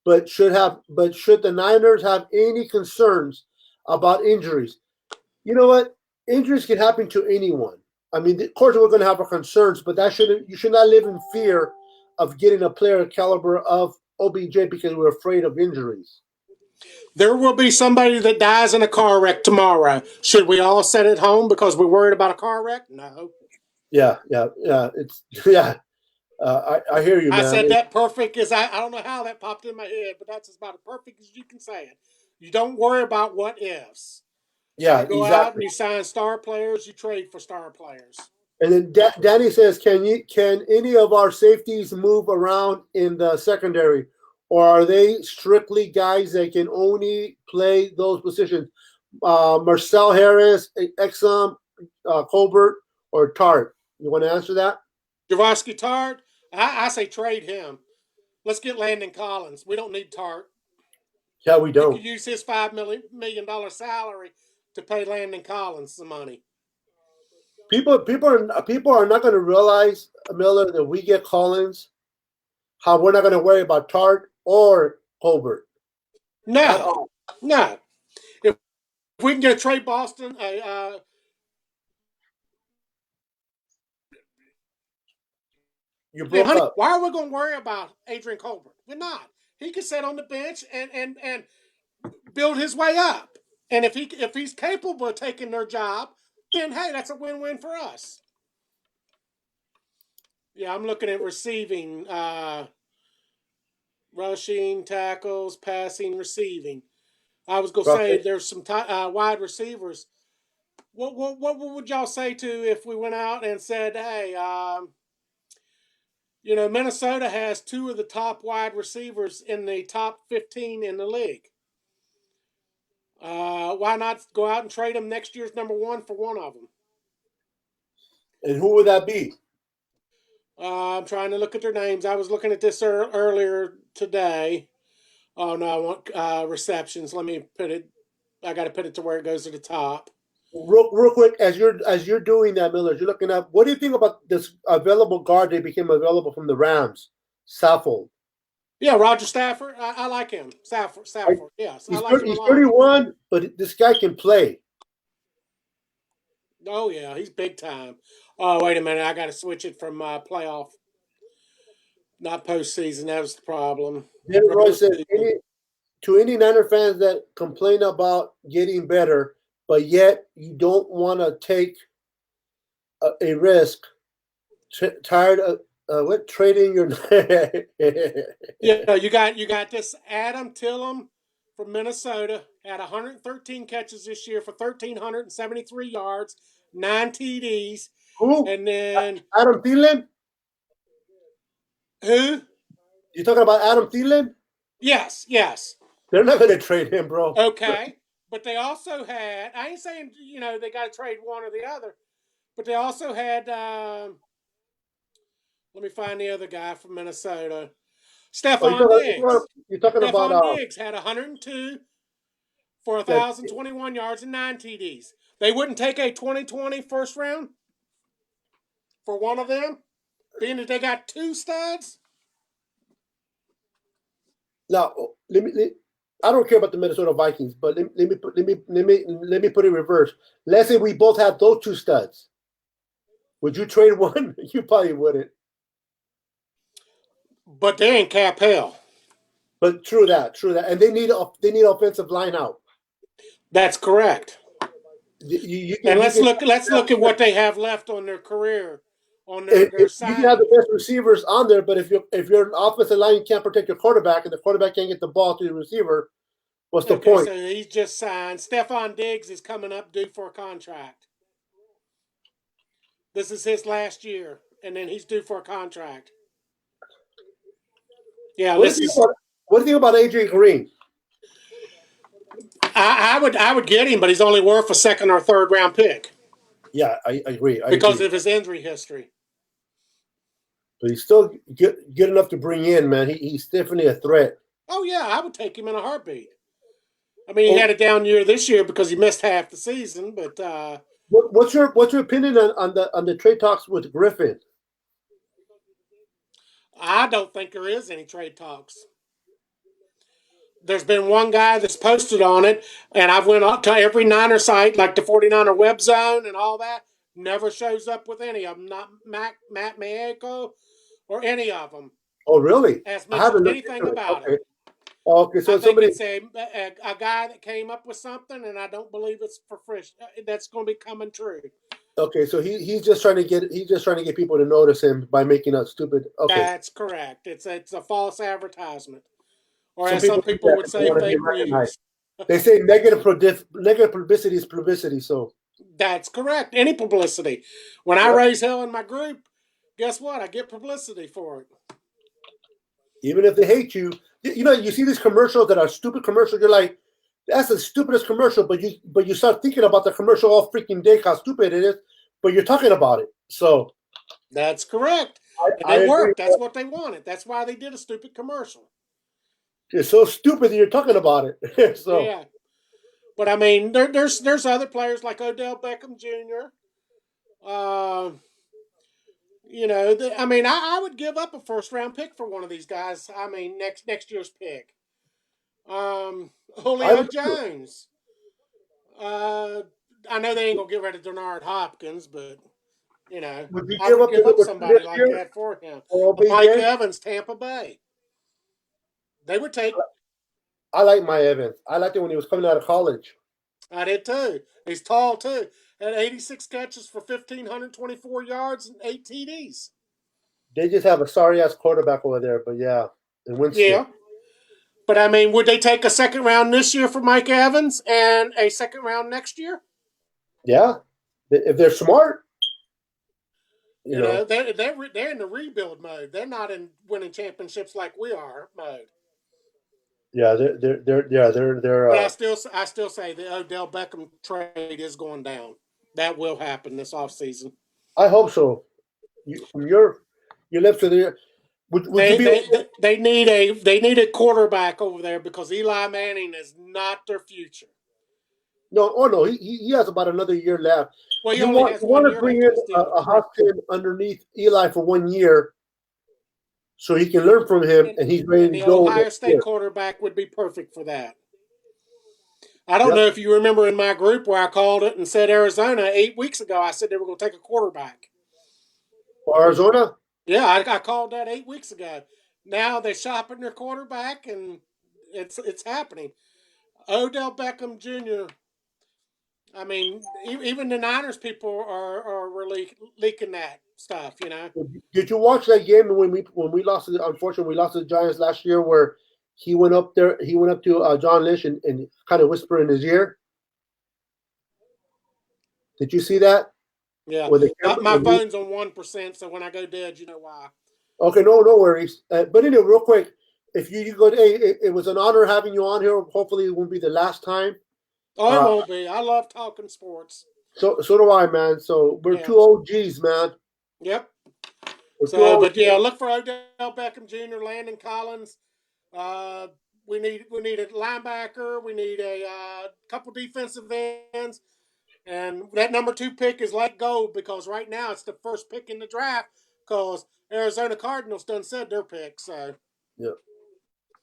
but should the Niners have any concerns about injuries? You know what? Injuries can happen to anyone. I mean, of course, we're going to have our concerns, but you should not live in fear of getting a player caliber of OBJ because we're afraid of injuries. There will be somebody that dies in a car wreck tomorrow. Should we all sit at home because we're worried about a car wreck? No. Yeah. I hear you, man. I said that perfect as I don't know how that popped in my head, but that's about as perfect as you can say it. You don't worry about what ifs. Yeah, you go out and you sign star players, you trade for star players. And then Danny says, can any of our safeties move around in the secondary, or are they strictly guys that can only play those positions? Marcel Harris, Exum, Colbert, or Tart? You want to answer that? Javosky Tart? I say trade him. Let's get Landon Collins. We don't need Tart. Yeah, we don't. You could use his $5 million salary to pay Landon Collins some money. People are not going to realize, Miller, that we get Collins, how we're not going to worry about Tart or Colbert. No. If we can get a Trey Boston, you broke up. Why are we going to worry about Adrian Colbert? We're not. He can sit on the bench and build his way up. And if he's capable of taking their job, then hey, that's a win-win for us. Yeah, I'm looking at receiving, rushing, tackles, passing, receiving. I was going to say there's some wide receivers. What would y'all say to if we went out and said, hey, Minnesota has 2 of the top wide receivers in the top 15 in the league. Why not go out and trade them next year's number 1 for one of them? And who would that be? I'm trying to look at their names. I was looking at this earlier today. Oh no, I want receptions. Let me put it. I got to put it to where it goes to the top. Real quick, as you're doing that, Miller, you're looking up. What do you think about this available guard that became available from the Rams, Saffold? Yeah, Roger Stafford. I like him. Stafford. Yes, he's I like him he's a lot. 31, but this guy can play. Oh yeah, he's big time. Oh wait a minute, I got to switch it from playoff, not postseason. That was the problem. David Roy said, to any Niner fans that complain about getting better, but yet you don't want to take a risk, tired of trading your. Yeah, you got this Adam Tillum from Minnesota, had 113 catches this year for 1,373 yards, 9 TDs. Who? And then Adam Thielen? Who? You talking about Adam Thielen? Yes. They're not going to trade him, bro. Okay. But they also had, I ain't saying, they got to trade one or the other, but they also had, let me find the other guy from Minnesota. Stephon Diggs. You're talking about Stephon Diggs had 102 for 1,021 yards and 9 TDs. They wouldn't take a 2020 first round for one of them, being that they got 2 studs. Now, I don't care about the Minnesota Vikings, but let me put it reverse. Let's say we both have those 2 studs. Would you trade one? You probably wouldn't. But they ain't cap hell. But true that, and they need offensive line out. That's correct. You and let's look at what they have left on their career on You their can have the signing. best receivers on there, but if your offensive line can't protect your quarterback and the quarterback can't get the ball to the receiver, what's the Okay, point? so he's just signed. Stephon Diggs is coming up due for a contract. This is his last year, and then he's due for a contract. Yeah, What do you think about AJ Green? I would get him, but he's only worth a second or third round pick Yeah, I agree. because of his injury history. But he's still good enough to bring in, man. He's definitely a threat. Oh yeah, I would take him in a heartbeat. I mean, he had a down year this year because he missed half the season, but what's your opinion on the trade talks with Griffin? I don't think there is any trade talks. There's been one guy that's posted on it, and I've went up to every Niner site, like the 49er web zone and all that. Never shows up with any of them. Not Matt Maiocco or any of them Oh, really? has I haven't mentioned looked anything into it. about Okay. it. Okay, so I think somebody. it's a guy that came up with something, and I don't believe it's for fresh. That's going to be coming true. Okay, so he's just trying to get people to notice him by making a stupid. Okay, That's correct. It's a false advertisement, or some as some do people that would if they say, want to be fake recognized. news. They say negative publicity is publicity. So That's correct. Any publicity. When I yep. raise hell in my group, guess what? I get publicity for it. Even if they hate you, you see these commercials that are stupid commercials. You're like, that's the stupidest commercial, but you start thinking about the commercial all freaking day, how stupid it is, but you're talking about it. So that's correct. And I they agree. worked. That's what they wanted. That's why they did a stupid commercial. It's so stupid that you're talking about it. So Yeah. But I mean, there's other players like Odell Beckham Jr. I mean, I would give up a first round pick for one of these guys. I mean, next year's pick. I Julio would too. Jones. I know they ain't gonna get rid of Bernard Hopkins, but Would you I give would up give up somebody this like year that for him. for Mike OBJ? Evans, Tampa Bay. They would take. I like my Evans. I liked it when he was coming out of college. I did too. He's tall too. Had 86 catches for 1,524 yards and 8 TDs. They just have a sorry ass quarterback over there, but yeah, and Winston. Yeah. But I mean, would they take a second round this year for Mike Evans and a second round next year? Yeah, if they're smart, you know. They're in the rebuild mode. They're not in winning championships like we are mode. Yeah, they're. But I still say the Odell Beckham trade is going down. That will happen this offseason. I hope so. From your lips to the. Would you be? They need a quarterback over there because Eli Manning is not their future. No, no, he has about another year left. Well, he You only want has you 1 want to year bring left in of his deal. a Hopkins underneath Eli for 1 year, so he can learn from him and he's ready And to the go. Ohio State quarterback would be perfect for that. I don't Yep. know if you remember in my group where I called it and said Arizona 8 weeks ago. I said they were going to take a quarterback. For Arizona? Yeah, I called that 8 weeks ago. Now they're shopping their quarterback, and it's happening. Odell Beckham Jr. I mean, even the Niners people are really leaking that stuff. Did you watch that game when we lost? Unfortunately, we lost to the Giants last year, where he went up there. He went up to John Lynch and kind of whispered in his ear. Did you see that? Yeah, With my phone's on 1%, so when I go dead, you know why. Okay, no worries. But anyway, real quick, if you go, hey, it was an honor having you on here. Hopefully, it won't be the last time. Oh, it won't be. I love talking sports. So do I, man. So we're two OGs, man. Yep. We're but yeah, look for Odell Beckham Jr., Landon Collins. We need a linebacker. We need a couple defensive ends. And that number 2 pick is let go because right now it's the first pick in the draft because Arizona Cardinals done said their pick. So yeah,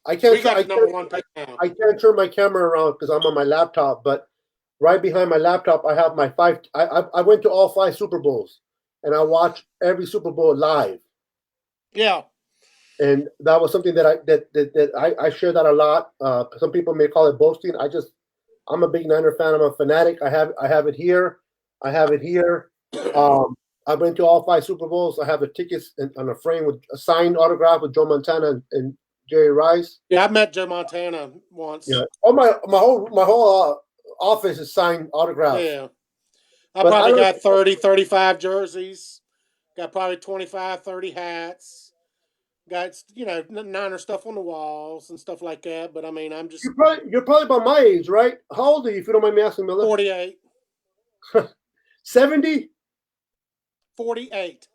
we got the number 1 pick now. I can't turn my camera around because I'm on my laptop, but right behind my laptop I have my 5. I went to all 5 Super Bowls and I watched every Super Bowl live. Yeah. And that was something that I share that a lot. Some people may call it boasting. I'm a big Niner fan. I'm a fanatic. I have it here. I have it here. I've been to all 5 Super Bowls. I have the tickets on a frame with a signed autograph with Joe Montana and Jerry Rice. Yeah, I met Joe Montana once. Yeah, all my whole office is signed autographs. Yeah. I But probably I got 30, 35 jerseys. Got probably 25, 30 hats. Got, Niner stuff on the walls and stuff like that. But I mean, I'm just you're probably about my age, right? How old are you, if you don't mind me asking, Miller? 48. 70? 48.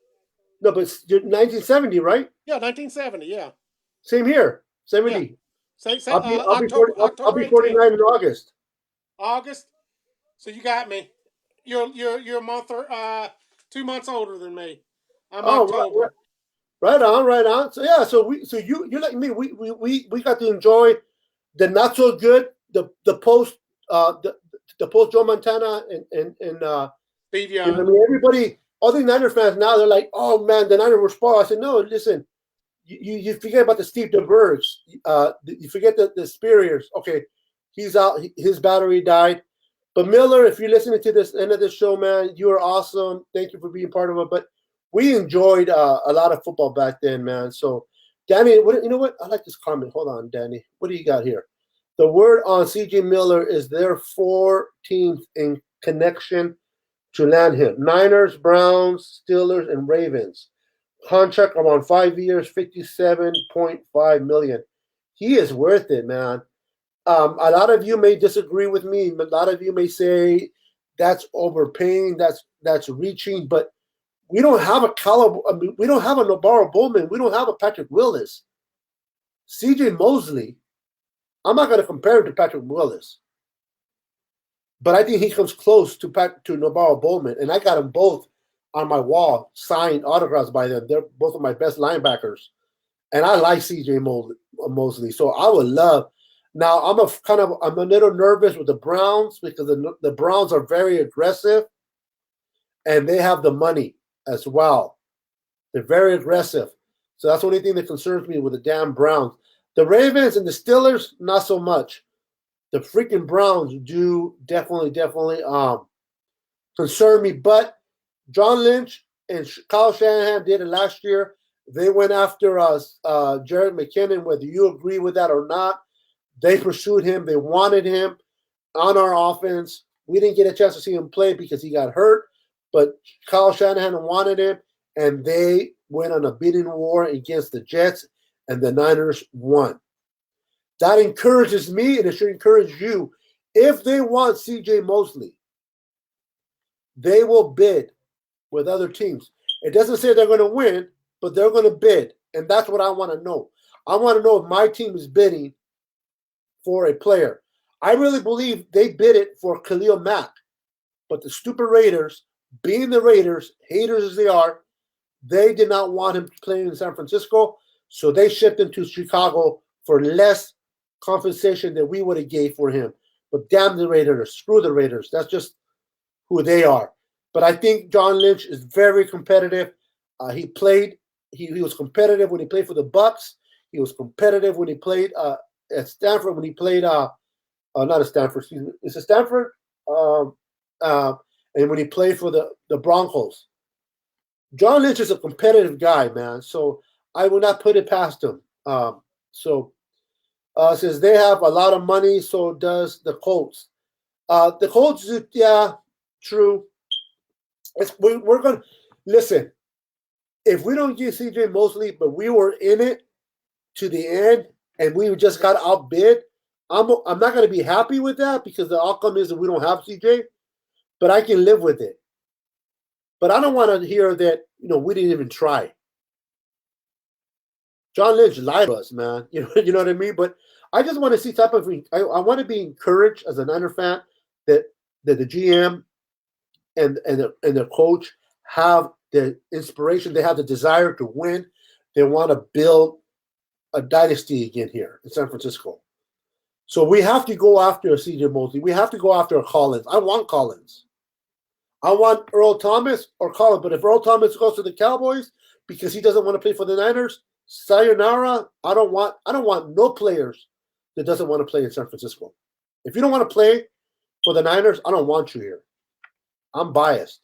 No, but you're 1970, right? Yeah, 1970. Yeah. Same here, 70. Say, I'll be 40, October I'll be 18th. 49 in August. August. So you got me. You're a month or 2 months older than me. I'm Oh, October. right on, right on. So yeah, you're like me. We got to enjoy the not so good, the post the post Joe Montana and Steve I Young. mean, everybody, all the Niners fans now, they're like, oh man, the Niners were spoiled. I said, no, listen, you forget about the Steve DeBergs. You forget the Spurriers. Okay, he's out. His battery died. But Miller, if you're listening to this end of the show, man, you are awesome. Thank you for being part of it. But we enjoyed a lot of football back then, man. So, Danny, you know what? I like this comment. Hold on, Danny. What do you got here? The word on C.J. Miller is there 4 teams in connection to land him: Niners, Browns, Steelers, and Ravens. Contract around 5 years, $57.5 million. He is worth it, man. A lot of you may disagree with me. A lot of you may say that's overpaying, that's reaching, but we don't have a caliber. I mean, we don't have a Navarro Bowman. We don't have a Patrick Willis. C.J. Mosley, I'm not going to compare him to Patrick Willis, but I think he comes close to Navarro Bowman, and I got them both on my wall, signed autographs by them. They're both of my best linebackers, and I like C.J. Mosley. So I would love. Now I'm a little nervous with the Browns because the Browns are very aggressive, and they have the money as well. They're very aggressive, so that's the only thing that concerns me with the damn Browns. The Ravens and the Steelers, not so much. The freaking Browns do definitely concern me. But John Lynch and Kyle Shanahan did it last year. They went after us, Jared McKinnon, whether you agree with that or not. They pursued him. They wanted him on our offense. We didn't get a chance to see him play because he got hurt, but Kyle Shanahan wanted him, and they went on a bidding war against the Jets, and the Niners won. That encourages me, and it should encourage you. If they want C.J. Mosley, they will bid with other teams. It doesn't say they're going to win, but they're going to bid, and that's what I want to know. I want to know if my team is bidding for a player. I really believe they bid it for Khalil Mack, but the stupid Raiders, being the Raiders, haters as they are, they did not want him playing in San Francisco, so they shipped him to Chicago for less compensation than we would have gave for him. But damn the Raiders, screw the Raiders. That's just who they are. But I think John Lynch is very competitive. He was competitive when he played for the Bucks. He was competitive when he played at Stanford, when he played not at Stanford, excuse me. It's a Stanford. And when he played for the Broncos. John Lynch is a competitive guy, man. So I will not put it past him. Since they have a lot of money, so does the Colts. The Colts, yeah, true. We're going to listen. If we don't get C.J. Mosley, but we were in it to the end and we just got outbid, I'm not going to be happy with that because the outcome is that we don't have C.J., but I can live with it. But I don't want to hear that, we didn't even try. John Lynch lied to us, man. You know what I mean? But I just want to see I want to be encouraged as a Niner fan that the GM and the coach have the inspiration, they have the desire to win. They want to build a dynasty again here in San Francisco. So we have to go after a C.J. Mosley. We have to go after a Collins. I want Collins. I want Earl Thomas or Collins. But if Earl Thomas goes to the Cowboys because he doesn't want to play for the Niners, sayonara. I don't want no players that doesn't want to play in San Francisco. If you don't want to play for the Niners, I don't want you here. I'm biased.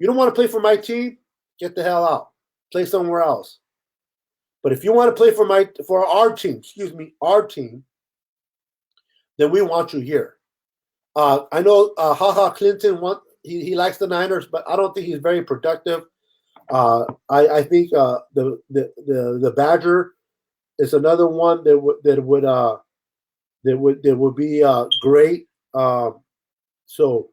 You don't want to play for my team? Get the hell out. Play somewhere else. But if you want to play for our team, our team, then we want you here. I know HaHa Clinton he likes the Niners, but I don't think he's very productive. I think the Badger is another one that would be great. So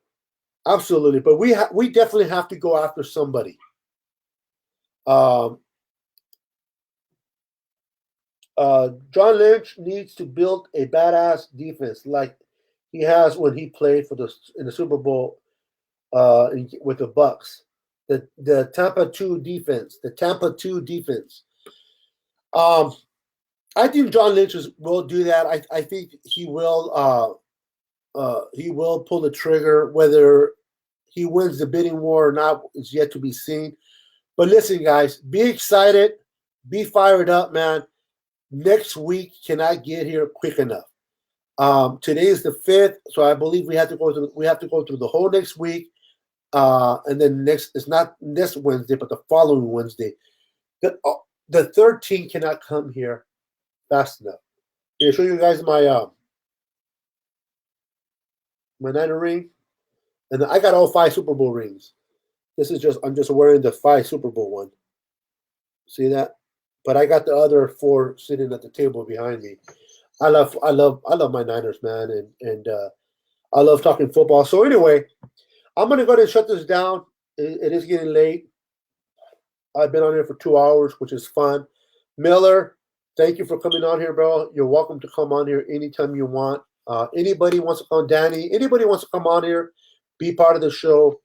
absolutely, but we definitely have to go after somebody. John Lynch needs to build a badass defense like he has when he played in the Super Bowl with the Bucks. The Tampa 2 defense. I think John Lynch will do that. I think he will pull the trigger. Whether he wins the bidding war or not is yet to be seen. But listen, guys, be excited, be fired up, man. Next week cannot get here quick enough. Today is the 5th, so I believe we have to go through the whole next week, and then it's not this Wednesday, but the following Wednesday. The 13 cannot come here fast enough. I'll show you guys my Niner ring, and I got all 5 Super Bowl rings. I'm just wearing the 5 Super Bowl one. See that? But I got the other 4 sitting at the table behind me. I love my Niners, man, and I love talking football. So anyway, I'm gonna go ahead and shut this down. It is getting late. I've been on here for 2 hours, which is fun. Miller, thank you for coming on here, bro. You're welcome to come on here anytime you want. Anybody wants to come, Danny? Anybody wants to come on here, be part of the show?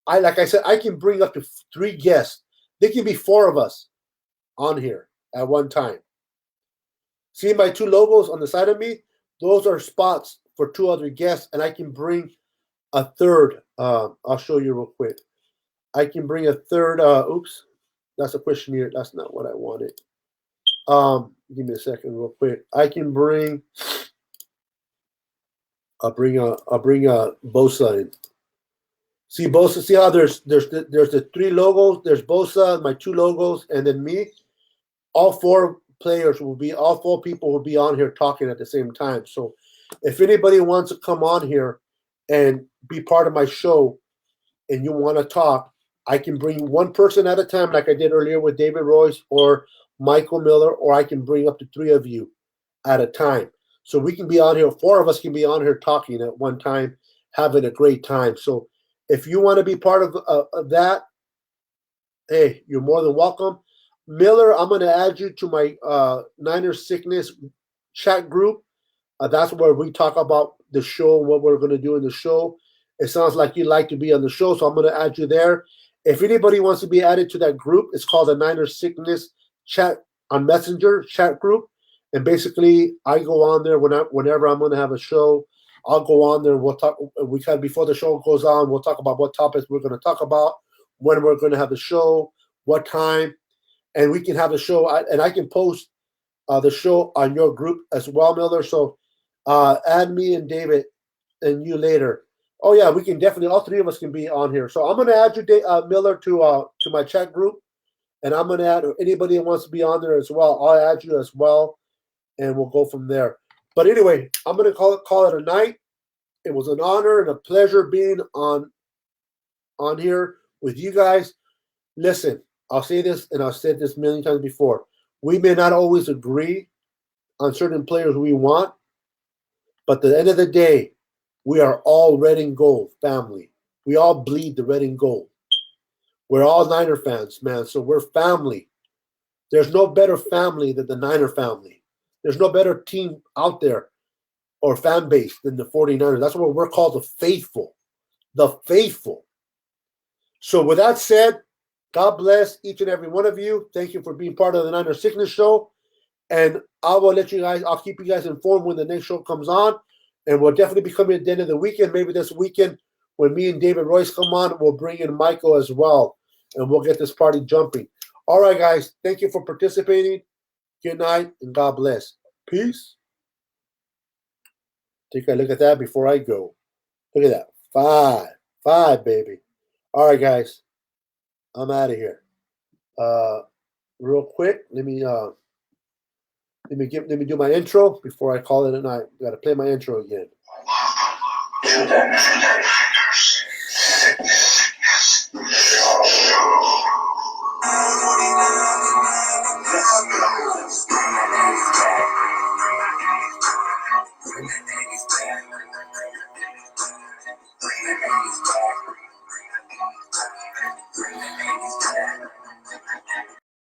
Like I said, I can bring up to 3 guests. There can be 4 of us on here at one time. See my 2 logos on the side of me? Those are spots for 2 other guests, and I can bring a third. I'll show you real quick. I can bring a third. Oops, that's a questionnaire. That's not what I wanted. Give me a second, real quick. I can bring. I'll bring a Bosa in. See Bosa. See how there's the 3 logos. There's Bosa, my 2 logos, and then me. All 4 people will be on here talking at the same time. So if anybody wants to come on here and be part of my show and you want to talk, I can bring 1 person at a time like I did earlier with David Royce or Michael Miller, or I can bring up to 3 of you at a time. So we can be on here, 4 of us can be on here talking at one time, having a great time. So if you want to be part of that, hey, you're more than welcome. Miller, I'm going to add you to my Niners Sickness chat group. That's where we talk about the show, what we're going to do in the show. It sounds like you'd like to be on the show, so I'm going to add you there. If anybody wants to be added to that group, it's called the Niners Sickness chat on Messenger chat group. And basically, I go on there whenever I'm going to have a show. I'll go on there. We'll talk. Before the show goes on, we'll talk about what topics we're going to talk about, when we're going to have the show, what time. And we can have the show, and I can post the show on your group as well, Miller. So add me and David and you later. Oh yeah, we can definitely. All 3 of us can be on here. So I'm going to add you, Miller, to my chat group, and I'm going to add anybody that wants to be on there as well. I'll add you as well, and we'll go from there. But anyway, I'm going to call it a night. It was an honor and a pleasure being on here with you guys. Listen. I'll say this, and I've said this many times before. We may not always agree on certain players we want, but at the end of the day, we are all red and gold family. We all bleed the red and gold. We're all Niner fans, man, so we're family. There's no better family than the Niner family. There's no better team out there or fan base than the 49ers. That's what we're called, the faithful. The faithful. So with that said, God bless each and every one of you. Thank you for being part of the Niner Sickness Show. And I will I'll keep you guys informed when the next show comes on. And we'll definitely be coming at the end of the weekend. Maybe this weekend when me and David Royce come on, we'll bring in Michael as well. And we'll get this party jumping. All right, guys. Thank you for participating. Good night and God bless. Peace. Take a look at that before I go. Look at that. 5, baby. All right, guys. I'm out of here. Real quick, let me do my intro before I call it a night. Got to play my intro again.